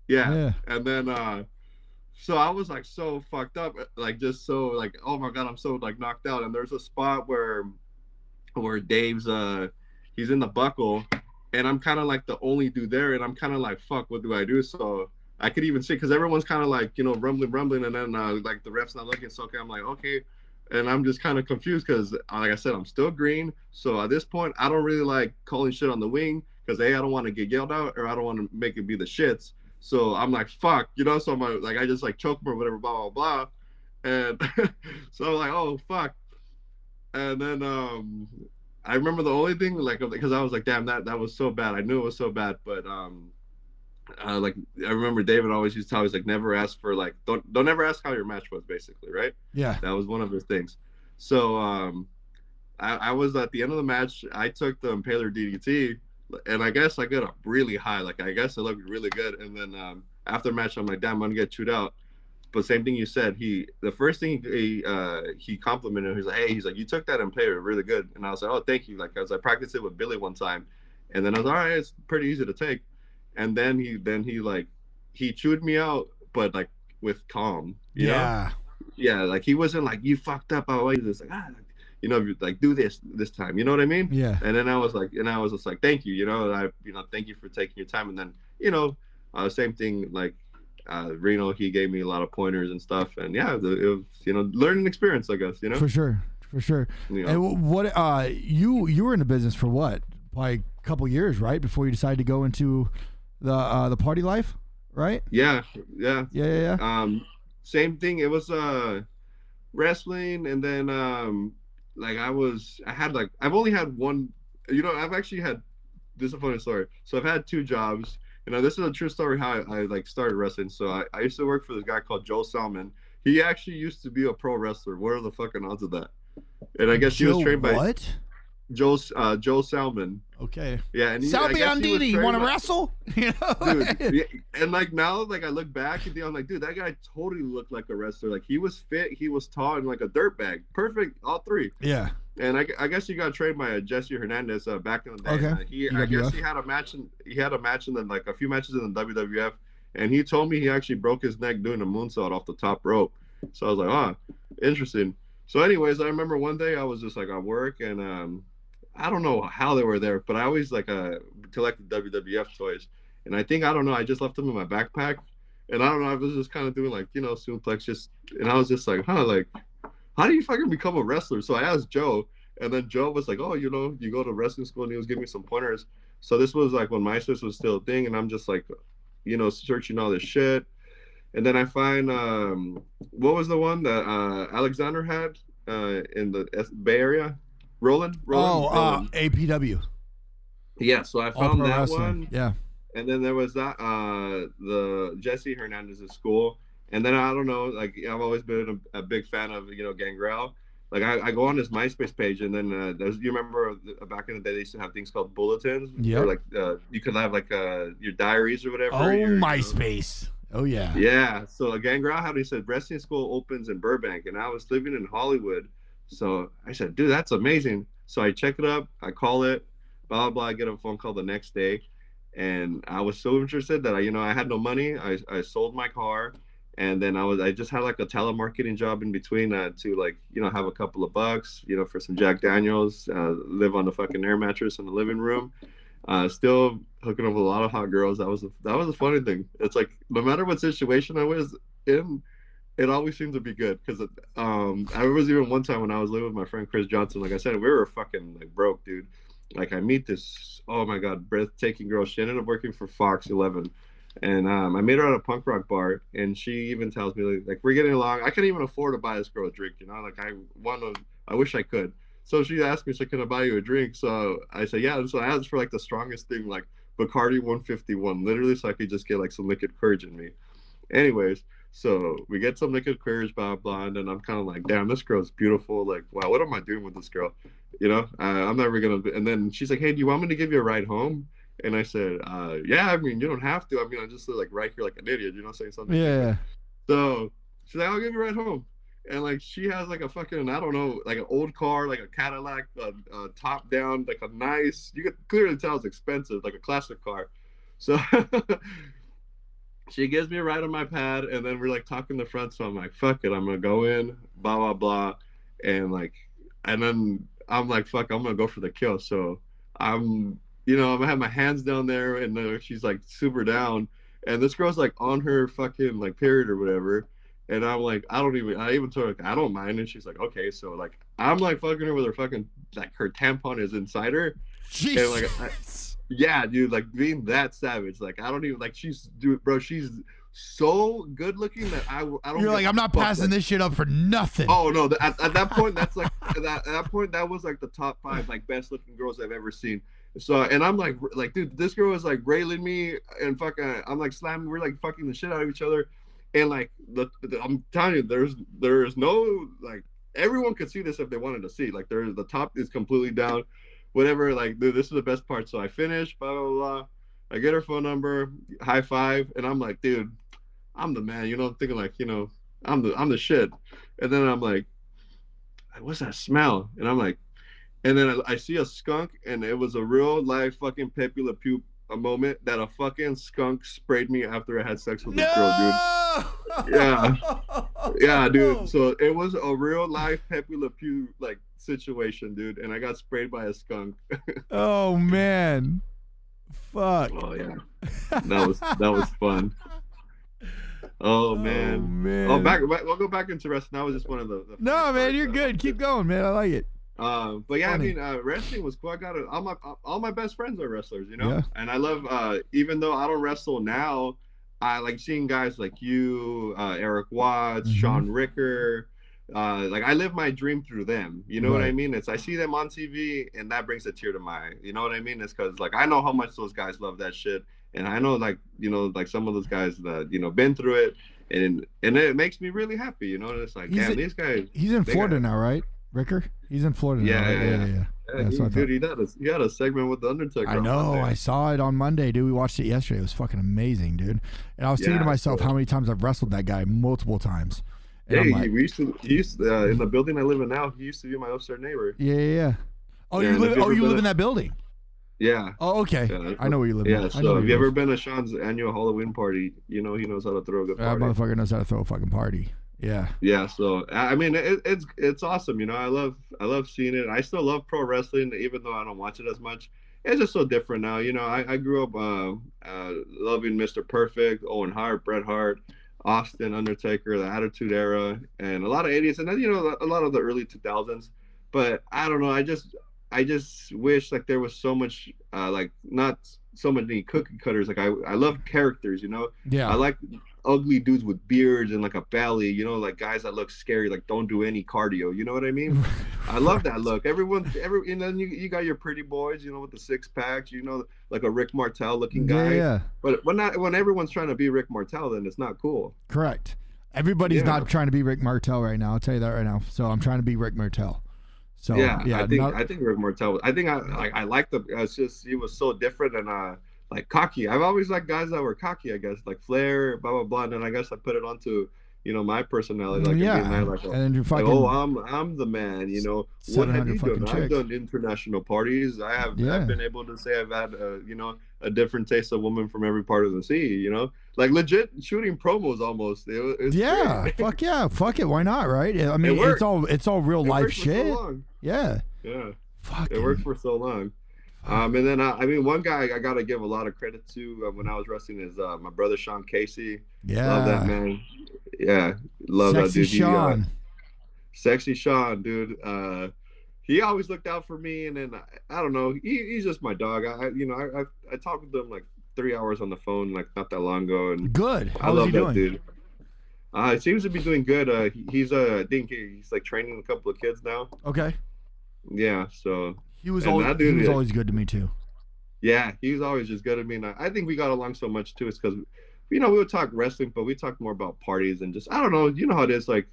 Yeah. Yeah. And then so I was like so fucked up, like just so like oh my god, I'm so like knocked out. And there's a spot where Dave's he's in the buckle, and I'm kind of like the only dude there, and I'm kind of like fuck, what do I do? So I could even see because everyone's kind of like rumbling, and then like the ref's not looking. So okay, I'm like okay, and I'm just kind of confused because like I said, I'm still green. So at this point, I don't really like calling shit on the wing because I don't want to get yelled out or I don't want to make it be the shits. So I'm like fuck, So I'm like I just like choke him or whatever, blah blah blah, and so I'm like oh fuck, and then I remember the only thing like because I was like damn that was so bad. I knew it was so bad, but like I remember David always used to tell us like never ask for like don't ever ask how your match was, basically, right? Yeah. That was one of his things. So I was at the end of the match. I took the Impaler DDT, and I guess I got up really high. Like I guess it looked really good. And then after the match, I'm like, damn, I'm gonna get chewed out. But same thing you said. The first thing he complimented. He's like, hey, he's like, you took that Impaler really good. And I was like, oh, thank you. Like I practiced it with Billy one time, and then I was all right. It's pretty easy to take. And then he like he chewed me out, but like with calm, Yeah. Yeah, like he wasn't like you fucked up. I was just like like do this time. You know what I mean? Yeah. And then I was just like thank you. Thank you for taking your time. And then same thing like Reno, he gave me a lot of pointers and stuff. And yeah, it was learning experience, I guess. For sure. For sure. You know? And what you were in the business for what? Like a couple years, right? Before you decided to go into the party life, right? Yeah. Yeah. Same thing. It was wrestling, and then I've only had one. I've actually had, this is a funny story. So I've had two jobs. This is a true story how I like started wrestling. So I used to work for this guy called Joe Salmon. He actually used to be a pro wrestler. What are the fucking odds of that? And I guess he was trained by what? Joe Salmon. Okay. Yeah, and Sal Biondini, you want to wrestle? Dude, yeah, and like now, like I look back and I'm like, dude, that guy totally looked like a wrestler. Like he was fit, he was tall, and like a dirtbag. Perfect, all three. Yeah. And I guess he got trained by Jesse Hernandez back in the day. Okay. I guess he had a match in the like a few matches in the WWF, and he told me he actually broke his neck doing a moonsault off the top rope. So I was like, oh, interesting. So anyways, I remember one day I was just like at work, and I don't know how they were there, but I always like collected WWF toys, and I don't know, I just left them in my backpack, and I don't know, I was just kind of doing like suplex, and I was just like, like, how do you fucking become a wrestler? So I asked Joe, and then Joe was like, oh, you go to wrestling school, and he was giving me some pointers. So this was like when MySpace was still a thing, and I'm just like, searching all this shit, and then I find what was the one that Alexander had in the Bay Area? Roland. APW. Yeah, so I found that wrestling. one. Yeah. And then there was that the Jesse Hernandez's school. And then I don't know, like I've always been a big fan of Gangrel. Like I go on his MySpace page, and then you remember back in the day they used to have things called bulletins. Yeah. Like you could have like your diaries or whatever. MySpace. Oh yeah. Yeah. So Gangrel had, he said wrestling school opens in Burbank, and I was living in Hollywood. So I said, dude, that's amazing. So I check it up, I call it. blah blah blah. I get a phone call the next day, and I was so interested that I had no money. I sold my car, and then I just had like a telemarketing job in between to like have a couple of bucks for some Jack Daniels, live on the fucking air mattress in the living room. Still hooking up with a lot of hot girls. That was a funny thing. It's like no matter what situation I was in, it always seemed to be good because I was even one time when I was living with my friend Chris Johnson. Like I said, we were fucking like broke, dude. Like I meet this, oh my god, breathtaking girl. She ended up working for Fox 11, and I made her at a punk rock bar, and she even tells me like we're getting along. I can't even afford to buy this girl a drink, Like I wish I could. So she asked me, so can I buy you a drink? So I said, yeah. And so I asked for like the strongest thing, like Bacardi 151, literally, so I could just get like some liquid courage in me. Anyways, so we get some liquid courage, blah blah, and then I'm kind of like, damn, this girl's beautiful. Like, wow, what am I doing with this girl? I'm never gonna. And then she's like, hey, do you want me to give you a ride home? And I said, yeah. I mean, you don't have to. I mean, I just like right here like an idiot, saying something stupid. Yeah. So she's like, I'll give you a ride home. And like she has like a fucking I don't know like an old car like a Cadillac top down like a nice you could clearly tell it's expensive like a classic car. So she gives me a ride on my pad, and then we're like talking the front. So I'm like, fuck it, I'm gonna go in, blah blah blah, and like, and then I'm like, fuck, I'm gonna go for the kill. So I'm gonna have my hands down there, and she's like super down, and this girl's like on her fucking like period or whatever, and I'm like, I even told her like, I don't mind, and she's like, okay, so like, I'm like fucking her with her fucking like her tampon is inside her, and like, Jesus. yeah, dude, like being that savage, like I don't even like dude, bro, she's so good looking that I don't You're give like, a I'm not fuck. passing Like, this shit up for nothing. oh no, at that point, that's like at that point that was like the top five like best looking girls I've ever seen. So and I'm like, dude, this girl is like railing me and fucking, I'm like slamming, we're like fucking the shit out of each other, and like I'm telling you, there's no like everyone could see this if they wanted to see. Like the top is completely down, whatever. Like dude, this is the best part. So I finish, blah blah blah. I get her phone number, high five, and I'm like, dude, I'm the man. I'm thinking like, I'm the shit. And then I'm like, what's that smell? And I'm like, and then I see a skunk, and it was a real life fucking Pepe Le Pew a moment that a fucking skunk sprayed me after I had sex with this girl, dude. No. Yeah, yeah, dude. So it was a real life Pepe Le Pew like situation, dude. And I got sprayed by a skunk. Oh man. Fuck. Oh yeah, that was fun. Oh Oh man. Oh, man. we'll go back into wrestling. That was just one of the funny No, man, parts you're that I good. wanted Keep to. going, man. I like it. But yeah, I Funny. mean, wrestling was cool. I got all my best friends are wrestlers, Yeah. and I love even though I don't wrestle now, I like seeing guys like you, Eric Watts, Mm-hmm. Sean Ricker. Like I live my dream through them. You know what I Right. mean? I see them on TV, and that brings a tear to my eye. You know what I mean? It's because like I know how much those guys love that shit, and I know like like some of those guys that been through it, and it makes me really happy. And it's like, He's damn, these guys, he's in they got. Florida now, right? Ricker? He's in Florida now, Yeah, right? yeah, Yeah, yeah, yeah. yeah. Yeah, That's what I thought. dude, he had a segment with the Undertaker I on know. Monday. I saw it on Monday, dude. We watched it yesterday. It was fucking amazing, dude. And I was thinking to Yeah, myself so how many times I've wrestled that guy multiple times. And yeah, I'm like, he used to, in the building I live in now. He used to be my upstairs neighbor. yeah, yeah, yeah. Oh, Yeah, you and if live. you Oh, ever you been, live in that building. yeah, Oh, okay. yeah, I know where you live yeah. now. I know So where if you you live. ever been to Sean's annual Halloween party, he knows how to throw a good That party. motherfucker knows how to throw a fucking party. Yeah. Yeah, so I mean it's awesome. I love seeing it. I still love pro wrestling, even though I don't watch it as much. It's just so different now. I grew up loving Mr. Perfect, Owen Hart, Bret Hart, Austin, Undertaker, the Attitude Era, and a lot of '80s, and then a lot of the early 2000s. But I don't know. I just wish like there was so much like not so many cookie cutters. Like I love characters. I Yeah. like ugly dudes with beards and like a belly, like guys that look scary, like don't do any cardio. You know what I mean? I love that Right. look. And then you got your pretty boys, with the six packs, like a Rick Martel looking Yeah, guy. yeah. But when everyone's trying to be Rick Martel, then it's not cool. Correct. Everybody's Yeah, not trying to be Rick Martel right now. I'll tell you that right now. So I'm trying to be Rick Martel. So yeah. yeah, I think not I think Rick Martel. I think I like the. It's just he was so different and like cocky. I've always liked guys that were cocky. I guess like Flair, blah blah blah. And then I guess I put it onto my personality, like, and being Yeah, mad, and then you're like, oh, fucking I'm the man. What have 700 you done? fucking I've chicks. done international parties. I've Yeah, been able to say I've had a different taste of woman from every part of the sea. Like legit shooting promos almost. It's great. yeah, fuck it. Why not, right? I It mean, worked. it's all real It life worked for so shit. long. Yeah, Yeah, it worked fucking for so long. fuck. And then I mean, one guy I gotta give a lot of credit to when I was wrestling is my brother Sean Casey. Love that Yeah, man. Yeah, love that sexy dude. He Sean. sexy Sean, dude. He always looked out for me, and then I don't know. He's just my dog. I talked with him like 3 hours on the phone like not that long ago, and Good. I How is he love that doing? dude. He seems to be doing good. He's I think he's like training a couple of kids now. Okay. Yeah, so and that He dude, was always good to me too. yeah, he's always just good at me. And I think we got along so much too. It's because, we would talk wrestling, but we talked more about parties and just, I don't know. You know how it is. Like,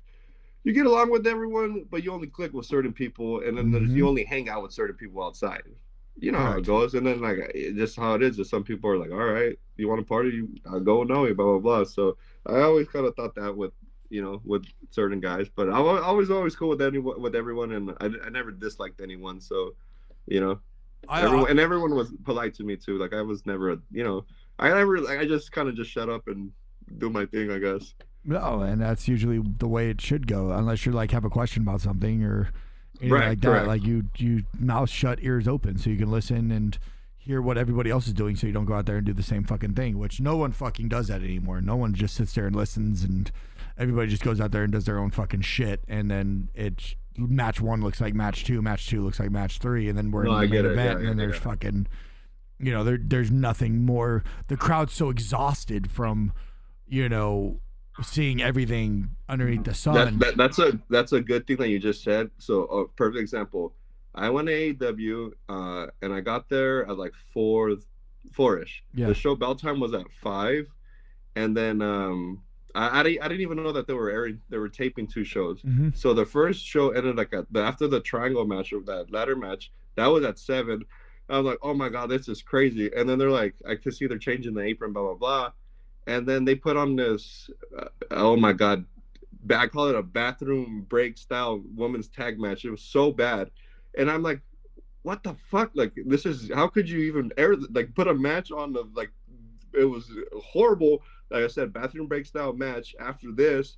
you get along with everyone, but you only click with certain people. And then Mm-hmm. you only hang out with certain people outside. You know how it Correct. goes. And then, like, just how it is. Just some people are like, all right, you want to party? I'll go with Noe, blah, blah, blah. So I always kind of thought that with certain guys. But I was always cool with everyone. And I never disliked anyone. So, you know. I Everyone was polite to me too. Like I was never, I never, like, I just kind of just shut up and do my thing, I guess. No, and that's usually the way it should go, unless you're like have a question about something or anything Right, like that. correct. Like you mouth shut, ears open, so you can listen and hear what everybody else is doing, so you don't go out there and do the same fucking thing. Which no one fucking does that anymore. No one just sits there and listens, and everybody just goes out there and does their own fucking shit, and then it's match one looks like match two looks like match three, and then we're No, in the I main get it. event, Yeah, and then yeah, there's yeah. fucking there's nothing more. The crowd's so exhausted from you know seeing everything underneath the sun. That's a good thing that you just said. So, a perfect example. I went to AEW, and I got there at like four ish. Yeah. The show bell time was at 5, and then I didn't even know that they were taping 2 shows. Mm-hmm. So the first show ended like after the triangle match or that ladder match that was at 7. I was like, oh my god, this is crazy. And then they're like, I could see they're changing the apron, blah blah blah. And then they put on this, oh my god, I call it a bathroom break style women's tag match. It was so bad, and I'm like, what the fuck? Like, this is, how could you even put a match on the, like, it was horrible. Like I said, bathroom break style match after this.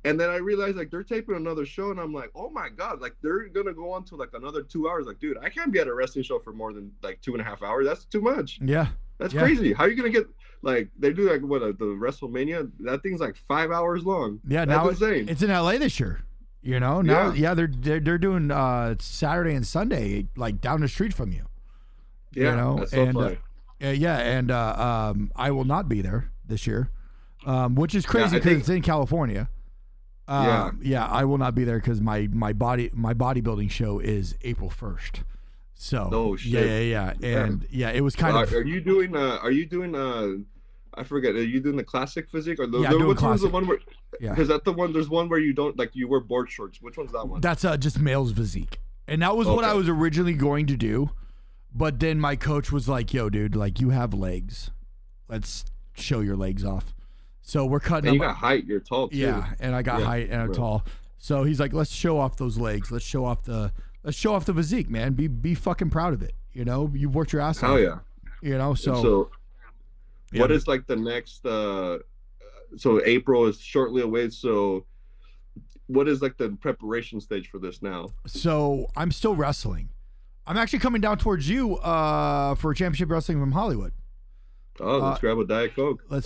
And then I realized like they're taping another show, and I'm like, oh my god, like they're gonna go on to like another 2 hours. Like, dude, I can't be at a wrestling show for more than like 2.5 hours. That's too much. Yeah. That's Yeah. crazy. How are you gonna get, like, they do like what, the WrestleMania? That thing's like 5 hours long. Yeah. That's Now insane. it's in LA this year. Now Yeah. they're doing Saturday and Sunday like down the street from you. Yeah, that's so And funny. I will not be there this year, which is Yeah, crazy I because think. it's in California. Yeah. Yeah, I will not be there because my bodybuilding show is April 1st. So Oh shit. yeah, Yeah. and yeah, it was kind of Are you doing? I forget. Are you doing the classic physique or Yeah, doing which one's the classic. one where? Yeah. Because that's the one. There's one where you don't, like, you wear board shorts. Which one's that one? That's just male's physique, and that was what I Okay. was originally going to do, but then my coach was like, "Yo, dude, like you have legs, let's show your legs off." So we're cutting And you them. got height. You're tall too. Yeah, and I got Yeah, height and I'm right. tall. So he's like, let's show off those legs. Let's show off the physique, man. Be fucking proud of it. You've worked your ass Hell off. yeah. So yeah. What is like the next? So April is shortly away. So what is like the preparation stage for this now? So I'm still wrestling. I'm actually coming down towards you for championship wrestling from Hollywood. Oh, let's grab a Diet Coke. Let's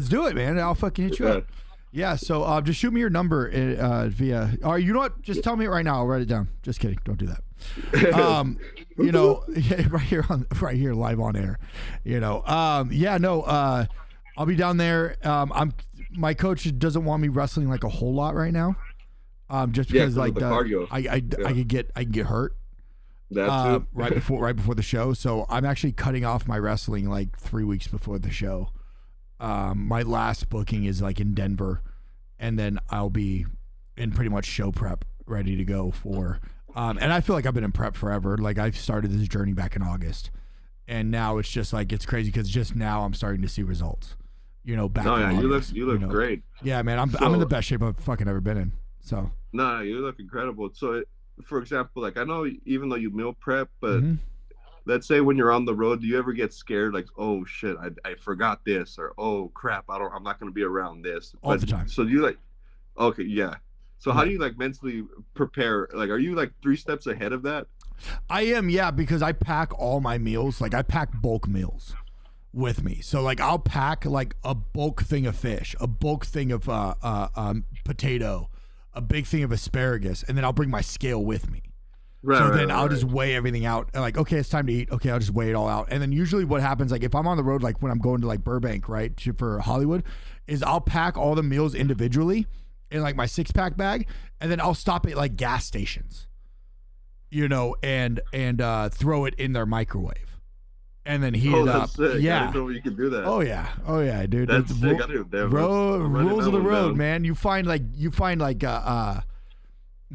do it, man. I'll fucking hit you up. Yeah, so just shoot me your number via. Or you know what? Just tell me it right now. I'll write it down. Just kidding. Don't do that. Right here, live on air. I'll be down there. My coach doesn't want me wrestling like a whole lot right now. Just Yeah, because 'cause of like the cardio. I can get hurt. That's it. right before the show. So I'm actually cutting off my wrestling like 3 weeks before the show. My last booking is like in Denver, and then I'll be in pretty much show prep, ready to go for. And I feel like I've been in prep forever. Like I've started this journey back in August, and now it's just like it's crazy because just now I'm starting to see results. back No, in yeah, August. you look great. Yeah, man, I'm in the So best shape I've fucking ever been in. So, no, you look incredible. So, for example, like I know even though you meal prep, but hmm let's say when you're on the road, do you ever get scared like, oh shit, I forgot this, or oh crap, I'm not gonna be around this. all But the time. so do you like, okay, yeah. So how Yeah. do you like mentally prepare? Like, are you like 3 steps ahead of that? I am, yeah, because I pack all my meals. Like I pack bulk meals with me. So like I'll pack like a bulk thing of fish, a bulk thing of potato, a big thing of asparagus, and then I'll bring my scale with me. Right, So right, then right, I'll just right. weigh everything out. Like, okay, it's time to eat. Okay, I'll just weigh it all out. And then usually what happens, like if I'm on the road, like when I'm going to like Burbank, right, for Hollywood, is I'll pack all the meals individually in like my 6-pack bag, and then I'll stop at like gas stations, and throw it in their microwave, and then heat Oh, it that's up. sick. I didn't Yeah. know you could do that. Oh yeah, dude. That's sick. I didn't. Damn, I'm writing Rules that of the one road, down. man. You find like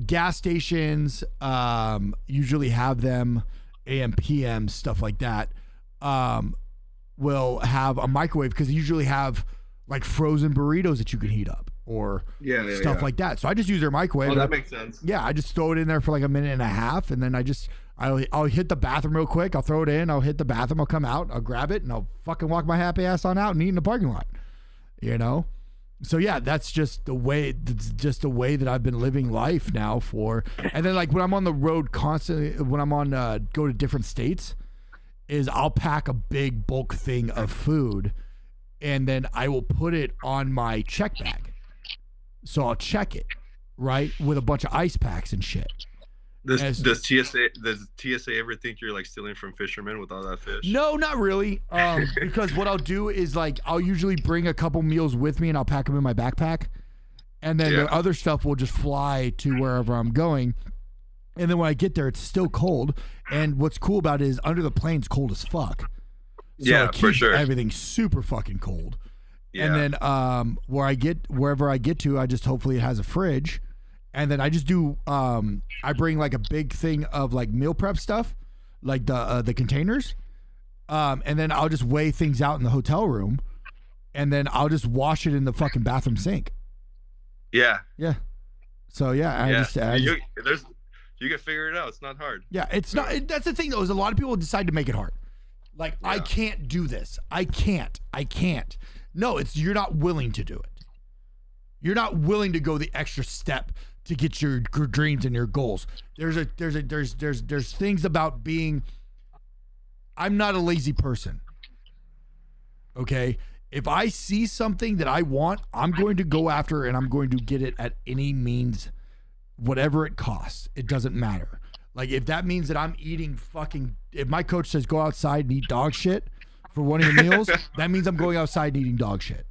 gas stations usually have them AM PM stuff like that will have a microwave because they usually have like frozen burritos that you can heat up or Yeah, yeah, stuff yeah. like that. So I just use their microwave. Oh, And that makes sense. yeah, I just throw it in there for like a minute and a half, and then I'll hit the bathroom real quick. I'll throw it in. I'll hit the bathroom. I'll come out. I'll grab it, and I'll fucking walk my happy ass on out and eat in the parking lot. You know. So yeah, that's just the way. That's just the way that I've been living life now for. And then like when I'm on the road constantly, when I'm on go to different states, is I'll pack a big bulk thing of food, and then I will put it on my check bag. So I'll check it, right, with a bunch of ice packs and shit. As Does TSA ever think you're like stealing from fishermen with all that fish? no, not really. Because what I'll do is like I'll usually bring a couple meals with me and I'll pack them in my backpack, and then Yeah. the other stuff will just fly to wherever I'm going. And then when I get there, it's still cold. And what's cool about it is under the plane's cold as fuck. So Yeah, it for keeps sure. everything super fucking cold. Yeah. And then wherever I get to, I just hopefully it has a fridge. And then I just do I bring like a big thing of like meal prep stuff, like the containers. And then I'll just weigh things out in the hotel room, and then I'll just wash it in the fucking bathroom sink. Yeah. Yeah. So yeah, Yeah. I just You can figure it out. It's not hard. yeah, it's not. That's the thing though. Is a lot of people decide to make it hard. Like I Yeah. can't do this. I can't. No, it's you're not willing to do it. You're not willing to go the extra step to get your dreams and your goals. There's things about being. I'm not a lazy person. Okay, if I see something that I want, I'm going to go after and I'm going to get it at any means, whatever it costs. It doesn't matter. Like if that means that I'm eating fucking, if my coach says go outside and eat dog shit for one of your meals, that means I'm going outside and eating dog shit.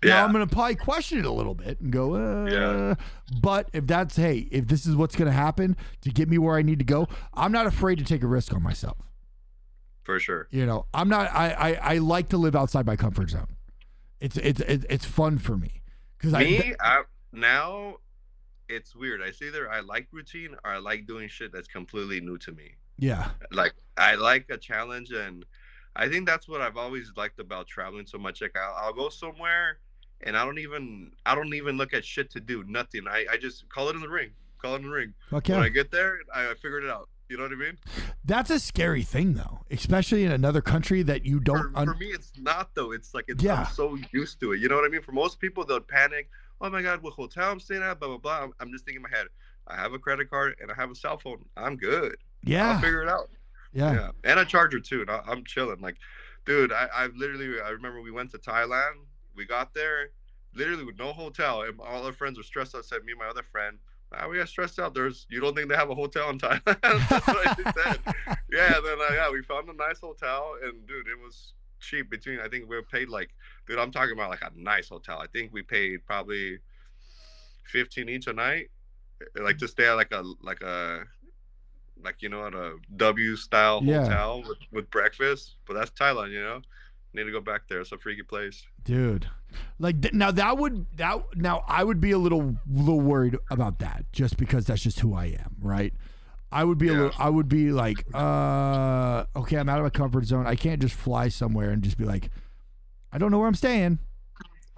Now Yeah. I'm gonna probably question it a little bit and go, Yeah. but if this is what's gonna happen to get me where I need to go, I'm not afraid to take a risk on myself. For sure. I'm not. I like to live outside my comfort zone. It's fun for me because Now it's weird. I see either I like routine or I like doing shit that's completely new to me. yeah. Like I like a challenge, and I think that's what I've always liked about traveling so much. Like I'll go somewhere and I don't even look at shit to do. Nothing. I just call it in the ring. Call it in the ring. Fuck When yeah. I get there, I figured it out. You know what I mean? That's a scary thing though, especially in another country that you don't. For me, it's not though. It's like Yeah. I'm so used to it. You know what I mean? For most people, they'll panic. Oh my God, what hotel I'm staying at? Blah blah blah. I'm just thinking in my head. I have a credit card and I have a cell phone. I'm good. I'll Yeah. figure it out. Yeah. Yeah, and a charger too. And I'm chilling. Like, dude, I remember we went to Thailand. We got there, literally with no hotel, and all our friends were stressed out. Said me and my other friend, we got stressed out. You don't think they have a hotel in Thailand? That's what I just said. Yeah, then we found a nice hotel, and dude, it was cheap. I think we paid like, dude, I'm talking about like a nice hotel. I think we paid probably 15 each a night, like to stay at like a at a W style Yeah. hotel with breakfast. But that's Thailand, Need to go back there. It's a freaky place. Dude, like now I would be a little worried about that just because that's just who I am, right? I would be I would be like, okay, I'm out of my comfort zone. I can't just fly somewhere and just be like, I don't know where I'm staying.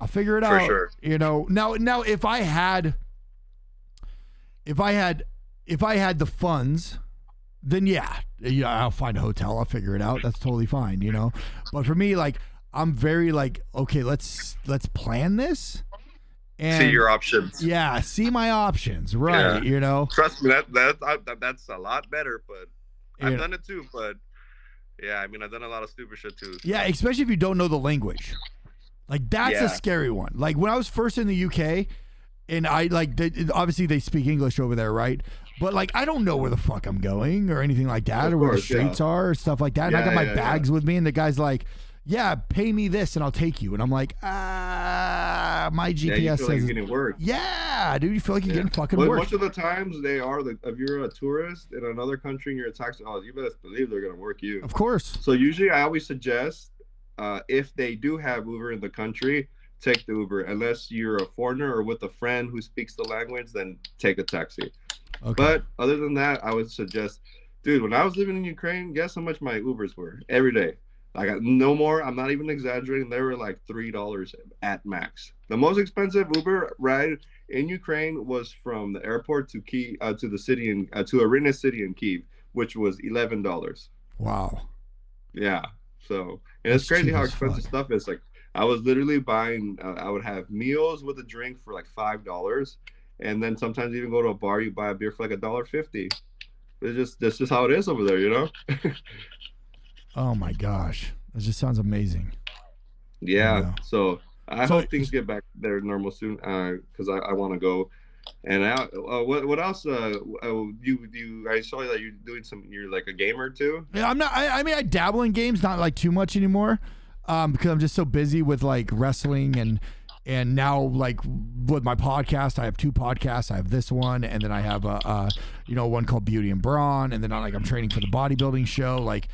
I'll figure it For out. sure. You know, now if I had the funds, then yeah, I'll find a hotel. I'll figure it out. That's totally fine. You know, but for me, like, I'm very like, okay, let's plan this See and your options. yeah, see my options. Right. Yeah. You know, Trust me, that's a lot better. But you I've know, done it too. But yeah, I mean, I've done a lot of stupid shit too. yeah, So especially if you don't know the language. Like that's a yeah, scary one. Like when I was first in the UK, and I like obviously they speak English over there, right? But like I don't know where the fuck I'm going or anything like that, of or where the course, yeah, streets are or stuff like that. And I got yeah, my yeah, yeah. bags with me, and the guy's like, "Yeah, pay me this, and I'll take you." And I'm like, my Yeah, you GPS feel like says, you're getting worked. yeah, dude, you feel like you're Yeah. getting fucking But worked. most of the times they are like if you're a tourist in another country and you're a taxi, oh, you best believe they're gonna work you. Of course. So usually I always suggest if they do have Uber in the country, take the Uber. Unless you're a foreigner or with a friend who speaks the language, then take a taxi. Okay. But other than that, I would suggest, dude, when I was living in Ukraine, guess how much my Ubers were every day? Like no more. I'm not even exaggerating. They were like $3 at max. The most expensive Uber ride in Ukraine was from the airport to Kiev to the city in to Arena City in Kiev, which was $11. Wow. Yeah. So and it's That's crazy cheap how as fuck. expensive stuff is. Like I was literally buying. I would have meals with a drink for like $5, and then sometimes even go to a bar. You buy a beer for like $1.50. It's just that's just how it is over there, you know. Oh my gosh, that just sounds amazing. You Yeah. know. So I So hope things get back there normal soon. Because I want to go. And what else? You I saw that you're doing some. You're like a gamer too. yeah, I'm not. I mean, I dabble in games, not like too much anymore, because I'm just so busy with like wrestling and now like with my podcast. I have two podcasts. I have this one, and then I have one called Beauty and Brawn, and then I'm training for the bodybuilding show. Like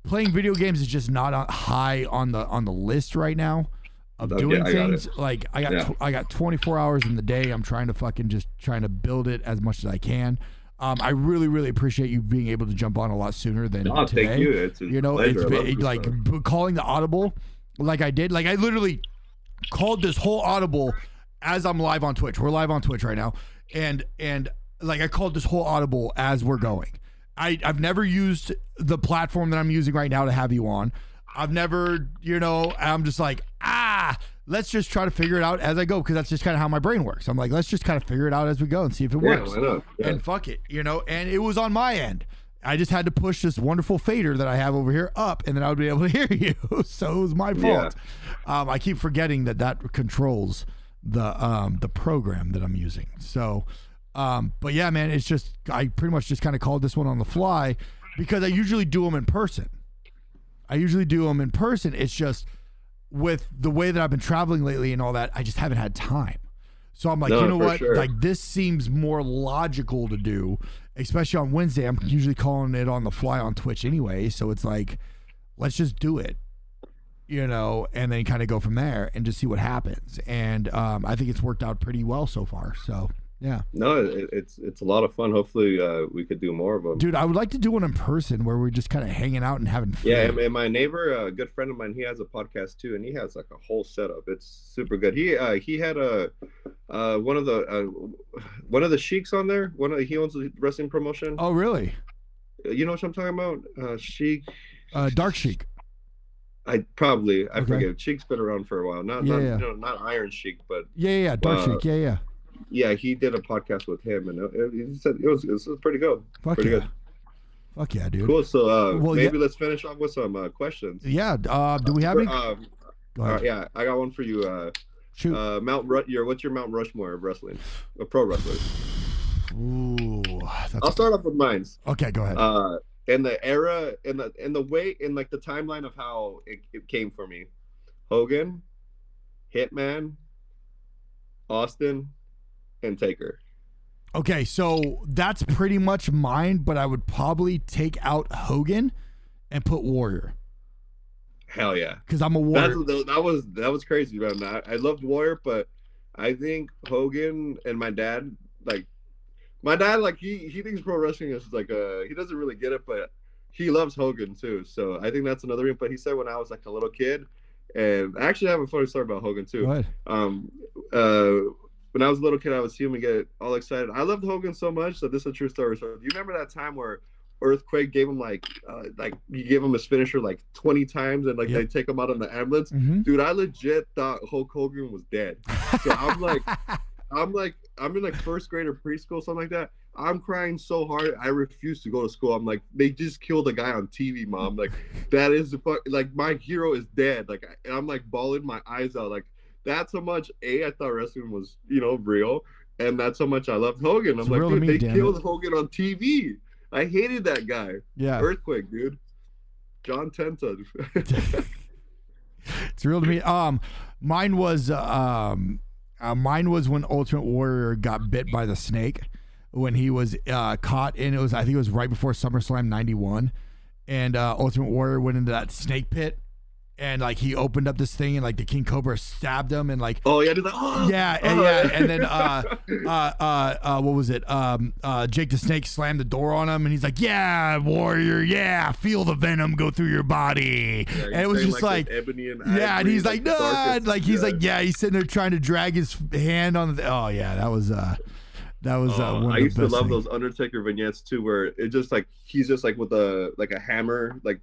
playing video games is just not high on the list right now of Okay, doing I got it. things. Like I got Yeah. I got 24 hours in the day. I'm trying to fucking just trying to build it as much as I can. I really, really appreciate you being able to jump on a lot sooner than Oh, today. thank you. It's a You know, pleasure. it's I love been, this like stuff. calling the audible, like I did. Like I literally called this whole audible as I'm live on Twitch. We're live on Twitch right now, and like I called this whole audible as we're going. I've never used the platform that I'm using right now to have you on. I've never, I'm just like, let's just try to figure it out as I go, because that's just kind of how my brain works. I'm like, let's just kind of figure it out as we go and see if it Yeah, works. why not? Yeah. And fuck it, and it was on my end. I just had to push this wonderful fader that I have over here up, and then I would be able to hear you. So it was my fault. I keep forgetting that controls the program that I'm using. So, but yeah, man, it's just I pretty much just kind of called this one on the fly because I usually do them in person. It's just with the way that I've been traveling lately and all that, I just haven't had time. So I'm like, No, you know for what? sure. Like this seems more logical to do, especially on Wednesday. I'm usually calling it on the fly on Twitch anyway. So it's like, let's just do it, and then kind of go from there and just see what happens. And I think it's worked out pretty well so far. So yeah. No, it's a lot of fun. Hopefully, we could do more of them. Dude, I would like to do one in person where we're just kind of hanging out and having fun. Yeah, and my neighbor, a good friend of mine, he has a podcast too, and he has like a whole setup. It's super good. He had one of the sheiks on there. He owns a wrestling promotion. Oh, really? You know what I'm talking about? Sheik. Dark Sheik. I Okay. forget. Sheik's been around for a while. Not Yeah. not Iron Sheik, but Yeah. Dark Sheik. Yeah. yeah, he did a podcast with him, and he said it was pretty good. Fuck Pretty yeah. good. Fuck yeah, dude. Cool. So Well, maybe let's finish off with some questions. Yeah. Do we have any? Go ahead. Yeah, I got one for you. Shoot. What's your Mount Rushmore of wrestling? A pro wrestler. Ooh. I'll start off with mine. Okay, go ahead. In the era, in the way, in like the timeline of how it came for me, Hogan, Hitman, Austin, and Taker. Okay, so that's pretty much mine, but I would probably take out Hogan and put Warrior Hell yeah. because I'm a Warrior. That was crazy, man. I loved Warrior, but I think Hogan and my dad, like he thinks pro wrestling is like he doesn't really get it, but he loves Hogan too. So I think that's another reason. But he said when I was like a little kid, And I actually have a funny story about Hogan Go too. ahead. Um, uh, when I was a little kid, I would see him and get all excited. I loved Hogan so much that this is a true story. So, do you remember that time where Earthquake gave him like he gave him his finisher like 20 times and like Yep. they take him out on the ambulance? Mm-hmm. Dude, I legit thought Hulk Hogan was dead. So I'm in like first grade or preschool, something like that. I'm crying so hard, I refuse to go to school. I'm like, they just killed a guy on TV, mom. Like, that is the fuck. Like, my hero is dead. Like, and I'm like bawling my eyes out. Like, that's how much I thought wrestling was, real, and that's how much I loved Hogan. It's I'm like, real to dude, me, they damn it. killed Hogan on TV. I hated that guy. Yeah. Earthquake, dude. John Tenta. It's real to me. Mine was when Ultimate Warrior got bit by the snake when he was caught in, I think it was right before SummerSlam 91, and Ultimate Warrior went into that snake pit. And like he opened up this thing and like the King Cobra stabbed him and like Oh yeah, he's like, oh, yeah and then what was it Jake the Snake slammed the door on him and he's like, yeah, warrior, yeah, feel the venom go through your body. Yeah, And it was just like ebony and yeah, and he's like no, darkest, like he's like yeah, he's sitting there trying to drag his hand on the oh yeah, that was one of I the used to best love things. those Undertaker vignettes too, where it just like he's just like with a hammer, like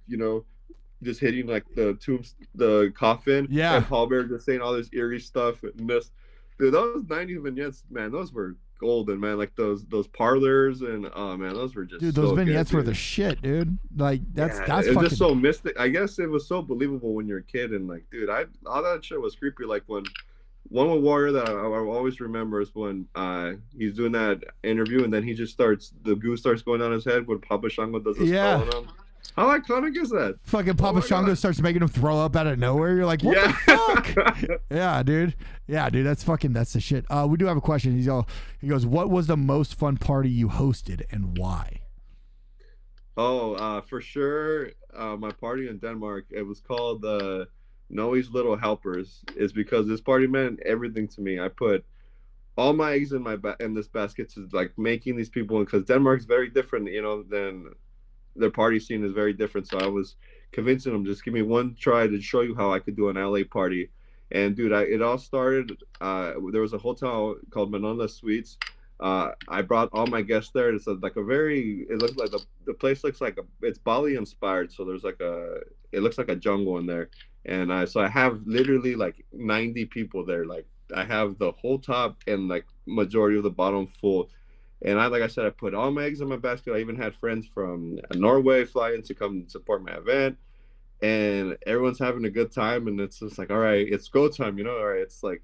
just hitting like the coffin, Yeah. and Paul Bear just saying all this eerie stuff. And this, dude, those '90s vignettes, man, those were golden, man. Like those parlors, and oh man, those were just Dude, those so vignettes good, were dude. the shit, dude. Like that's Yeah, that's it was fucking just so mystic. I guess it was so believable when you're a kid, and like, dude, I all that shit was creepy. Like when one with Warrior that I always remember is when he's doing that interview, and then he just starts the goo starts going down his head when Papa Shango does a yeah. spell on him. How iconic is that? Fucking Oh Papa my Shango God. starts making him throw up out of nowhere. You're like, what Yeah. the fuck? Yeah, dude. Yeah, dude. That's the shit. We do have a question. He goes, what was the most fun party you hosted and why? For sure. My party in Denmark, it was called Noe's Little Helpers, is because this party meant everything to me. I put all my eggs in in this basket to like making these people, because Denmark's very different, than their party scene is very different. So I was convincing them, just give me one try to show you how I could do an LA party. And dude, it all started. There was a hotel called Manila Suites. I brought all my guests there. It's like a very. It looks like the place looks like it's Bali inspired. So there's it looks like a jungle in there. And I have literally like 90 people there. Like I have the whole top and like majority of the bottom full. And like I said, I put all my eggs in my basket. I even had friends from Norway fly in to come support my event, and everyone's having a good time. And it's just like, all right, it's go time, all right, it's like,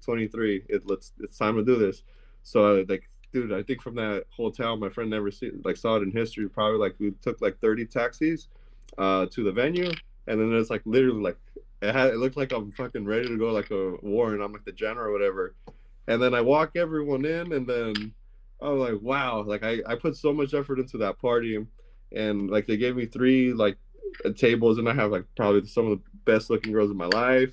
23, it's time to do this. So like, dude, I think from that hotel, my friend never saw it in history. Probably like we took like 30 taxis to the venue, and then it's like literally like it looked like I'm fucking ready to go like a war, and I'm like the general or whatever. And then I walk everyone in, and then I was like, wow, like I put so much effort into that party, and like they gave me three like tables, and I have like probably some of the best looking girls in my life.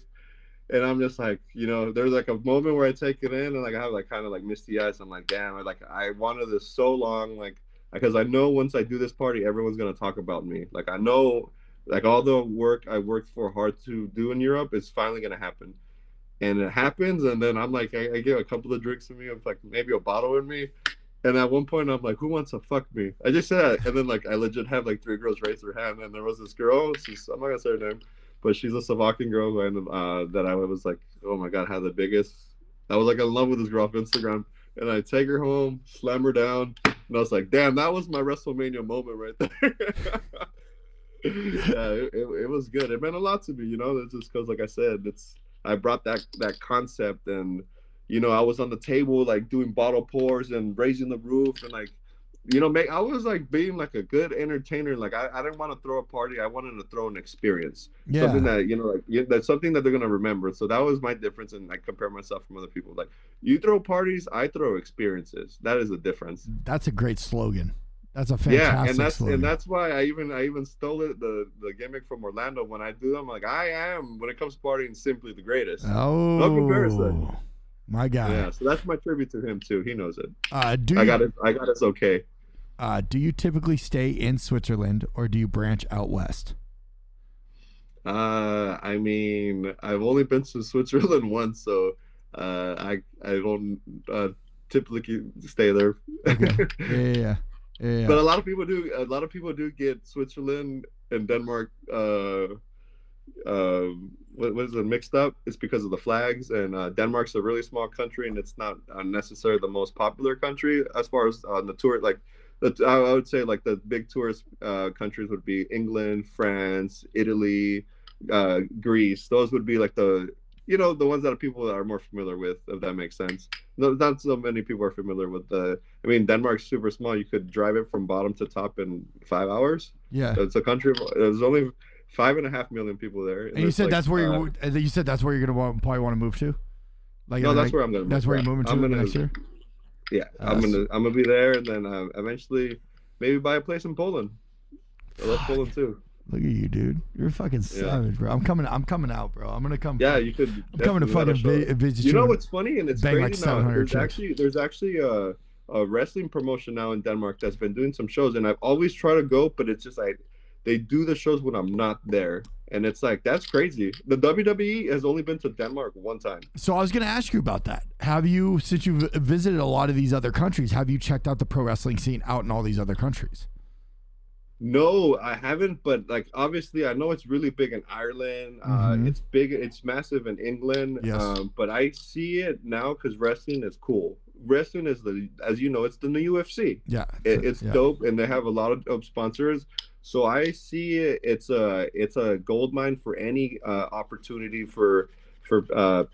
And I'm just like, there's like a moment where I take it in, and like I have like kind of like misty eyes. I'm like, damn, I wanted this so long, like because I know once I do this party, everyone's gonna talk about me. Like I know, like all the work I worked for hard to do in Europe is finally gonna happen. And it happens, and then I'm like, I get a couple of drinks in me, of like maybe a bottle in me, and at one point I'm like, who wants to fuck me? I just said that, and then like I legit had like three girls raise their hand, and there was this girl. I'm not gonna say her name, but she's a Slovakian girl, and that I was like, oh my god, had the biggest. I was like in love with this girl off Instagram, and I take her home, slam her down, and I was like, damn, that was my WrestleMania moment right there. Yeah, it was good. It meant a lot to me, It's just because, like I said, I brought that concept, and I was on the table like doing bottle pours and raising the roof, and like I was like being like a good entertainer. Like I didn't want to throw a party. I wanted to throw an experience, something Yeah. that that's something that they're gonna remember. So that was my difference, and I compare myself from other people. Like you throw parties, I throw experiences. That is the difference. That's a great slogan. That's a Yeah, and fantastic slogan. that's why I even stole it, the gimmick from Orlando. When I do them, like I am, when it comes to partying, simply the greatest. No comparison. Oh, my guy. Yeah, so that's my tribute to him too. He knows it. Do I you got it. I got it's okay. do you typically stay in Switzerland or do you branch out west? I mean, I've only been to Switzerland once, so I don't typically stay there. Okay. Yeah, yeah, yeah. Yeah, But yeah. a lot of people do. A lot of people do get Switzerland and Denmark what is it mixed up? It's because of the flags, and Denmark's a really small country, and it's not necessarily the most popular country as far as the tour. Like, I would say like the big tourist countries would be England, France, Italy, Greece. Those would be like the ones that people are more familiar with, if that makes sense. No, not so many people are familiar with the. I mean, Denmark's super small. You could drive it from bottom to top in 5 hours. Yeah. It's a country. There's only 5.5 million people there, and And you there's said like that's where you said that's where you're gonna probably want to move to. Like in no, the that's next, where I'm gonna move. that's where Yeah, you're moving to I'm in the gonna next year. yeah, That's I'm gonna be there, and then eventually maybe buy a place in Poland. I love fuck. Poland too. Look at you, dude. You're fucking Yeah, savage, bro. I'm coming. I'm coming out, bro. I'm gonna come. yeah, you could I'm coming to definitely let us fucking show. visit You you know and what's funny and it's bang like crazy now? 700 chicks. There's actually a wrestling promotion now in Denmark that's been doing some shows, and I've always tried to go, but it's just like they do the shows when I'm not there, and it's like that's crazy. The WWE has only been to Denmark one time. So I was gonna ask you about that. Have you, since you've visited a lot of these other countries, have you checked out the pro wrestling scene out in all these other countries? No, I haven't, but like obviously I know it's really big in Ireland. Mm-hmm. It's big, it's massive in England. Yes. But I see it now because wrestling is cool. Wrestling is as you know, it's the new UFC. Yeah. It's Yeah. dope, and they have a lot of sponsors. So I see it. It's a gold mine for any opportunity for a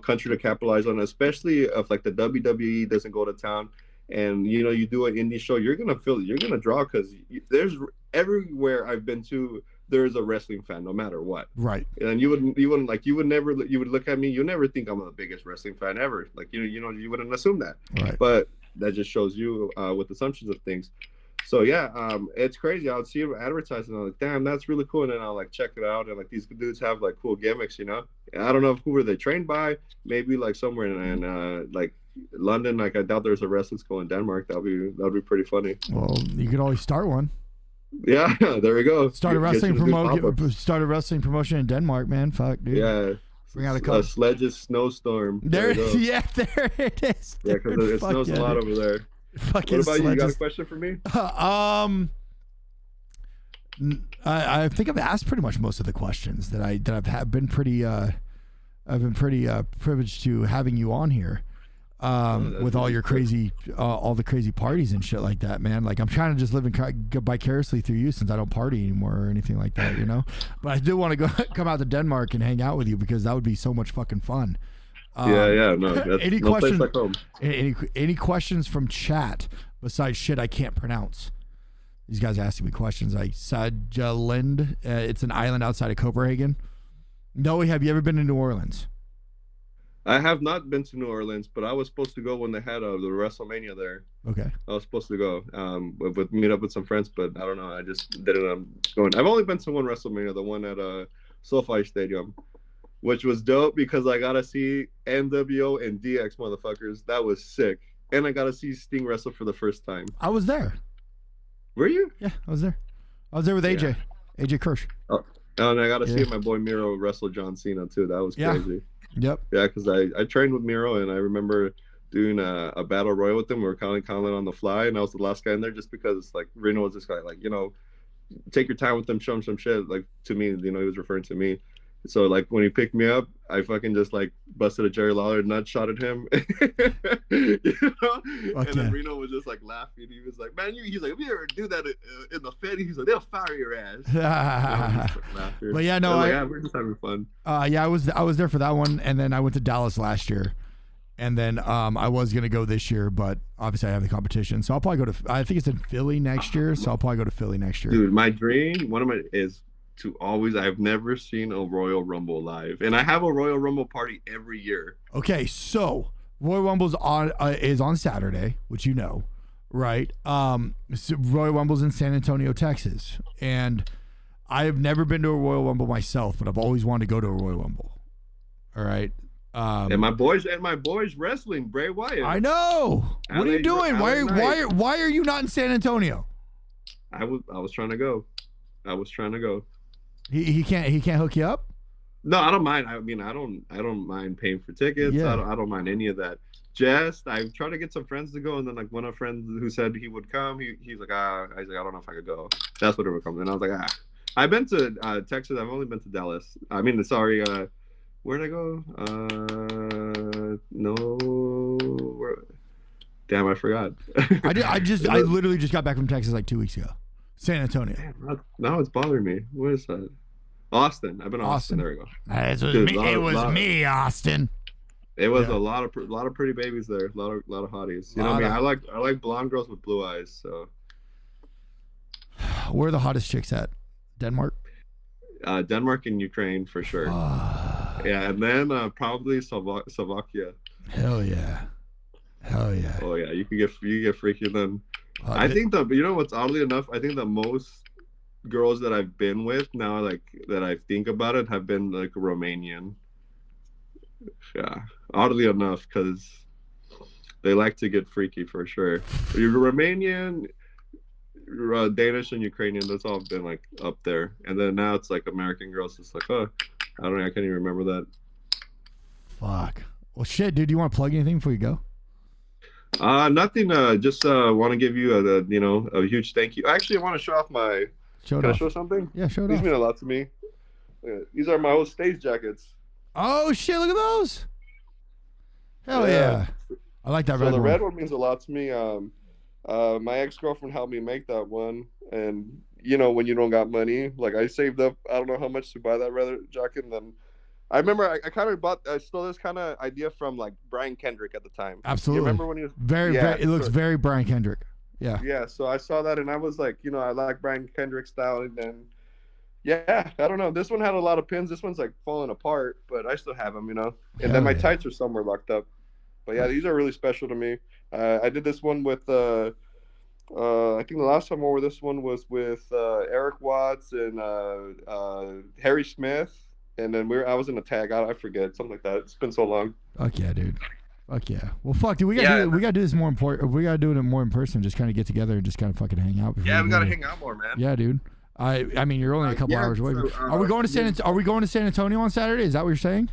country to capitalize on, especially if like the WWE doesn't go to town and you do an indie show, you're gonna draw because there's everywhere I've been to there's a wrestling fan no matter what. Right. And you wouldn't like you would look at me, you never think I'm the biggest wrestling fan ever, like you wouldn't assume that. Right. But that just shows you with assumptions of things. So yeah, it's crazy. I would see them advertising. I'm like, damn, that's really cool. And then I'll like check it out, and like these dudes have like cool gimmicks. And I don't know who were they trained by. Maybe like somewhere in like London. Like I doubt there's a wrestling school in Denmark. That'd be pretty funny. Well, you could always start one. Yeah, there we go. Start a wrestling promotion in Denmark, man. Fuck, dude. Yeah. Bring out a couple. Sledge's snowstorm. There yeah, there it is. Yeah, because it snows a lot over there. Fucking what about you? You got a Sledges. question for me? I think I've asked pretty much most of the questions that I've been pretty privileged to having you on here. With all your crazy, all the crazy parties and shit like that, man. Like I'm trying to just live vicariously through you since I don't party anymore or anything like that, But I do want to come out to Denmark and hang out with you because that would be so much fucking fun. Yeah, no. That's Any no questions? place like home. Any questions from chat besides shit I can't pronounce? These guys asking me questions like Sajalind. It's an island outside of Copenhagen. Noe, have you ever been to New Orleans? I have not been to New Orleans, but I was supposed to go when they had the WrestleMania there. Okay. I was supposed to go meet up with some friends, but I don't know. I just didn't going. I've only been to one WrestleMania, the one at SoFi Stadium, which was dope because I got to see NWO and DX motherfuckers. That was sick. And I got to see Sting wrestle for the first time. I was there. Were you? Yeah, I was there. I was there with AJ. Yeah. AJ Kirsch. Oh, and I got to see my boy Miro wrestle John Cena too. That was crazy. Yep. Yeah, because I trained with Miro, and I remember doing a battle royal with him. We were kind of on the fly, and I was the last guy in there just because like Reno was this guy, like take your time with them, show him some shit. Like to me, he was referring to me. So like when he picked me up, I fucking just like busted a Jerry Lawler nut shot at him. And then Reno was just like laughing. He was like, "Man, he's like, if you ever do that in the Fed, he's like, they'll fire your ass." But yeah, no, we're just having fun. Yeah, I was there for that one, and then I went to Dallas last year, and then I was gonna go this year, but obviously I have the competition, so I'll probably go to. I think it's in Philly next year, so I'll probably go to Philly next year. Dude, my dream, is to always. I've never seen a Royal Rumble live, and I have a Royal Rumble party every year. Okay, so Royal Rumble's is on Saturday, which right? Royal Rumble's in San Antonio, Texas, and I have never been to a Royal Rumble myself, but I've always wanted to go to a Royal Rumble. All right. And my boys wrestling, Bray Wyatt. I know. What are you doing? Why are you not in San Antonio? I was trying to go. He can't hook you up. No, I don't mind. I mean, I don't mind paying for tickets. Yeah. I don't mind any of that. Just I tried to get some friends to go, and then like one of my friends who said he would come, he's like, I was like, I don't know if I could go. That's what it would come. And I was like, ah. I've been to Texas. I've only been to Dallas. I mean, sorry. Where'd I go? No. Where, damn, I forgot. I literally just got back from Texas like 2 weeks ago. San Antonio. Damn, now it's bothering me. Where is that? Austin. I've been to Austin. There we go. It was me, Austin. It was a lot of pretty babies there. A lot of hotties. You know what I mean? I like blonde girls with blue eyes. So. Where are the hottest chicks at? Denmark. Denmark and Ukraine for sure. Yeah, and then probably Slovakia. Hell yeah. Oh yeah, you get freaky then. I think what's oddly enough, I think the most girls that I've been with now, like that I think about it, have been like Romanian. Yeah, oddly enough, because they like to get freaky for sure. You're Romanian, Danish, and Ukrainian. That's all been like up there, and then now it's like American girls. It's like, oh, I don't know. I can't even remember that. Fuck. Well, shit, dude. Do you want to plug anything before you go? Nothing. Just want to give you a huge thank you. Actually, I want to show off my. Can I show something? Yeah, show it off. These mean a lot to me. These are my old stage jackets. Oh shit! Look at those. Hell yeah! I like that red one. So the red one means a lot to me. My ex-girlfriend helped me make that one, and when you don't got money, like I saved up, I don't know how much to buy that red jacket, and then I remember I kind of stole this kind of idea from like Brian Kendrick at the time. Absolutely. You remember when he was very it looks very Brian Kendrick. Yeah. Yeah. So I saw that and I was like, I like Brian Kendrick style, and then I don't know. This one had a lot of pins. This one's like falling apart, but I still have them, And then my tights are somewhere locked up. But yeah, these are really special to me. I did this one with I think the last time I wore this one was with Eric Watts and Harry Smith. And then I was in a tag. I forget, something like that. It's been so long. Fuck yeah, dude. Fuck yeah. Well, fuck, dude. We gotta do this more important. We gotta do it more in person. Just kind of get together and just kind of fucking hang out. Yeah, we gotta hang out more, man. Yeah, dude. I mean, you're only a couple hours away. Are we going to Are we going to San Antonio on Saturday? Is that what you're saying?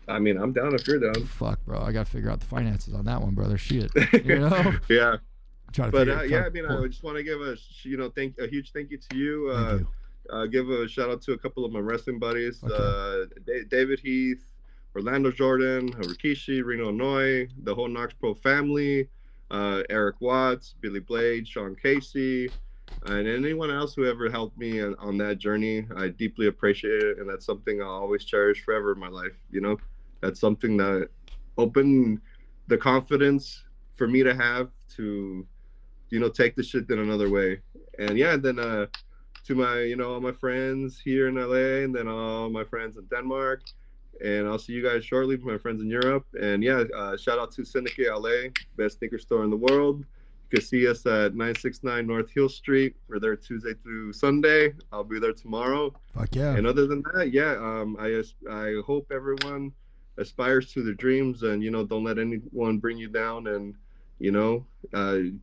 I mean, I'm down if you're down. Fuck, bro. I gotta figure out the finances on that one, brother. Shit. Yeah. But I just want to give a huge thank you to you. Give a shout out to a couple of my wrestling buddies, David Heath, Orlando Jordan, Rikishi, Reno Noe, the whole Knox Pro family, Eric Watts, Billy Blade, Sean Casey, and anyone else who ever helped me on that journey. I deeply appreciate it, and that's something I'll always cherish forever in my life. That's something that opened the confidence for me to have to, take the shit in another way. And then to my, all my friends here in LA, and then all my friends in Denmark, and I'll see you guys shortly, my friends in Europe. And shout out to Syndicate LA, best sneaker store in the world. You can see us at 969 North Hill Street. We're there Tuesday through Sunday. I'll be there tomorrow. Fuck yeah. And other than that, I hope everyone aspires to their dreams, and don't let anyone bring you down, and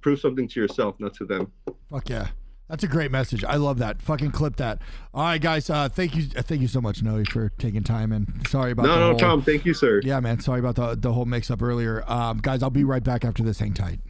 prove something to yourself, not to them. Fuck yeah. That's a great message. I love that. Fucking clip that. All right, guys. Thank you so much, Noe, for taking time, and sorry about no, Tom. Thank you, sir. Yeah, man. Sorry about the whole mix up earlier. Guys, I'll be right back after this. Hang tight.